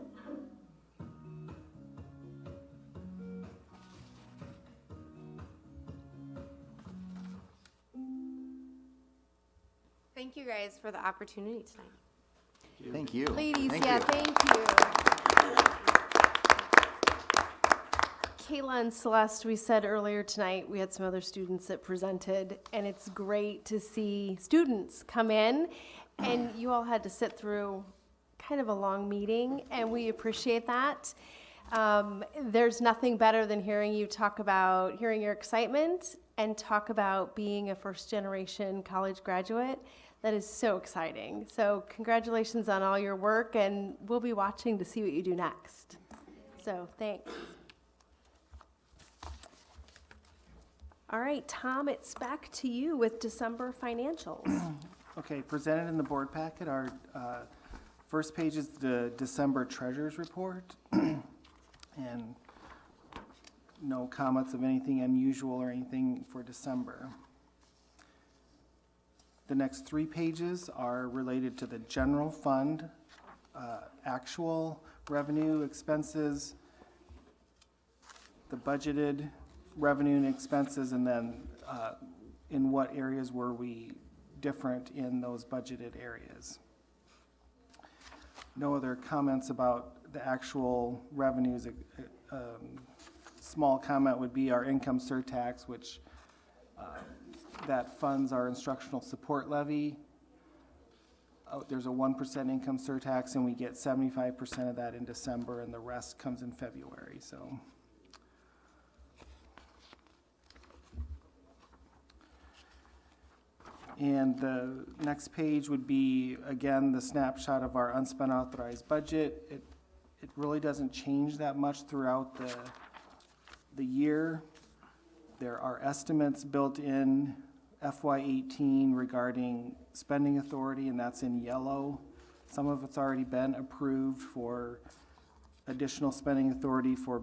Thank you guys for the opportunity tonight. Thank you. Ladies, Thank yeah, you. thank you. Kayla and Celeste, we said earlier tonight, we had some other students that presented, and it's great to see students come in, and you all had to sit through kind of a long meeting, and we appreciate that. There's nothing better than hearing you talk about, hearing your excitement, and talk about being a first-generation college graduate. That is so exciting. So congratulations on all your work, and we'll be watching to see what you do next. So thanks. All right, Tom, it's back to you with December financials. Okay, presented in the board packet, our first page is the December treasurer's report. And no comments of anything unusual or anything for December. The next 3 pages are related to the general fund, actual revenue, expenses, the budgeted revenue and expenses, and then in what areas were we different in those budgeted areas. No other comments about the actual revenues. Small comment would be our income surtax, which that funds our instructional support levy. There's a 1% income surtax, and we get 75% of that in December, and the rest comes in February. So. And the next page would be, again, the snapshot of our unspent authorized budget. It really doesn't change that much throughout the year. There are estimates built in FY18 regarding spending authority, and that's in yellow. Some of it's already been approved for additional spending authority for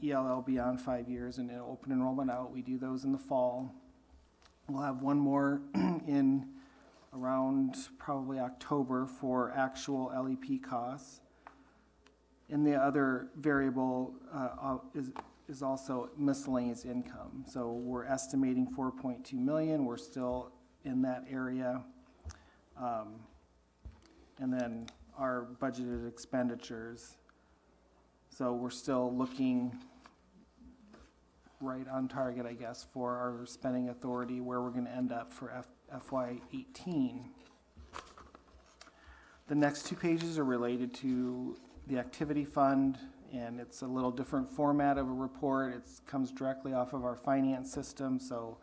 ELL beyond 5 years, and in open enrollment out, we do those in the fall. We'll have one more in around probably October for actual LEP costs. And the other variable is also miscellaneous income. So we're estimating 4.2 million. We're still in that area. And then our budgeted expenditures. So we're still looking right on target, I guess, for our spending authority, where we're gonna end up for FY '18. The next two pages are related to the activity fund, and it's a little different format of a report. It comes directly off of our finance system, so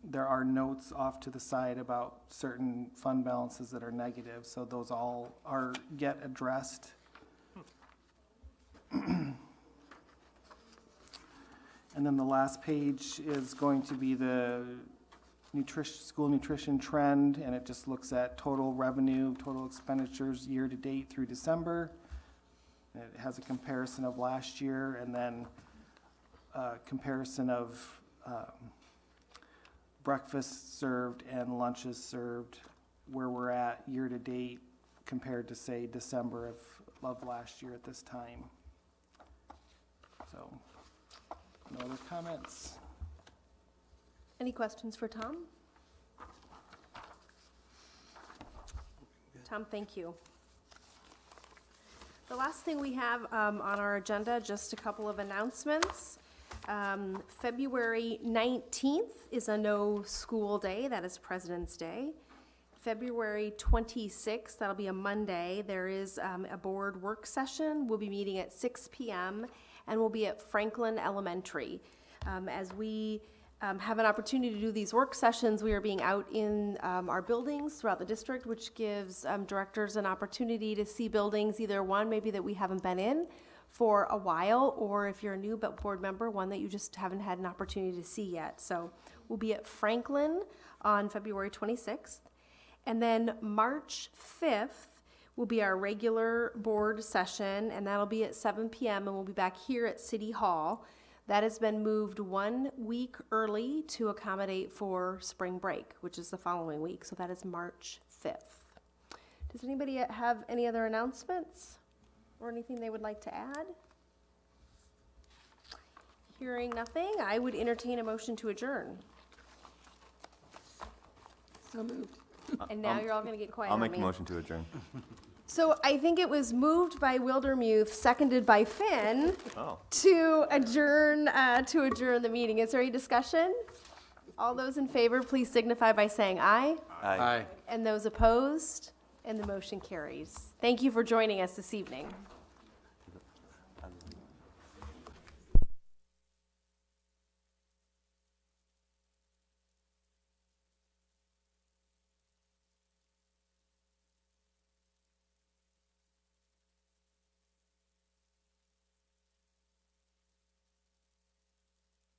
there are notes off to the side about certain fund balances that are negative, so those all get addressed. And then the last page is going to be the school nutrition trend, and it just looks at total revenue, total expenditures year-to-date through December. It has a comparison of last year, and then a comparison of breakfasts served and lunches served, where we're at year-to-date compared to, say, December of last year at this time. So, no other comments? Any questions for Tom? Tom, thank you. The last thing we have on our agenda, just a couple of announcements. February 19th is a no school day. That is President's Day. February 26th, that'll be a Monday, there is a board work session. We'll be meeting at 6 p.m. and we'll be at Franklin Elementary. As we have an opportunity to do these work sessions, we are being out in our buildings throughout the district, which gives directors an opportunity to see buildings, either one maybe that we haven't been in for a while, or if you're a new board member, one that you just haven't had an opportunity to see yet. So we'll be at Franklin on February 26th. And then March 5th will be our regular board session, and that'll be at 7 p.m. and we'll be back here at City Hall. That has been moved 1 week early to accommodate for spring break, which is the following week. So that is March 5th. Does anybody have any other announcements or anything they would like to add? Hearing nothing, I would entertain a motion to adjourn. So moved. And now you're all going to get quiet I'll on make me. a motion to adjourn. So I think it was moved by Wildermuth, seconded by Finn, Oh. to adjourn the meeting. Is there any discussion? All those in favor, please signify by saying aye. Aye. And those opposed, and the motion carries. Thank you for joining us this evening.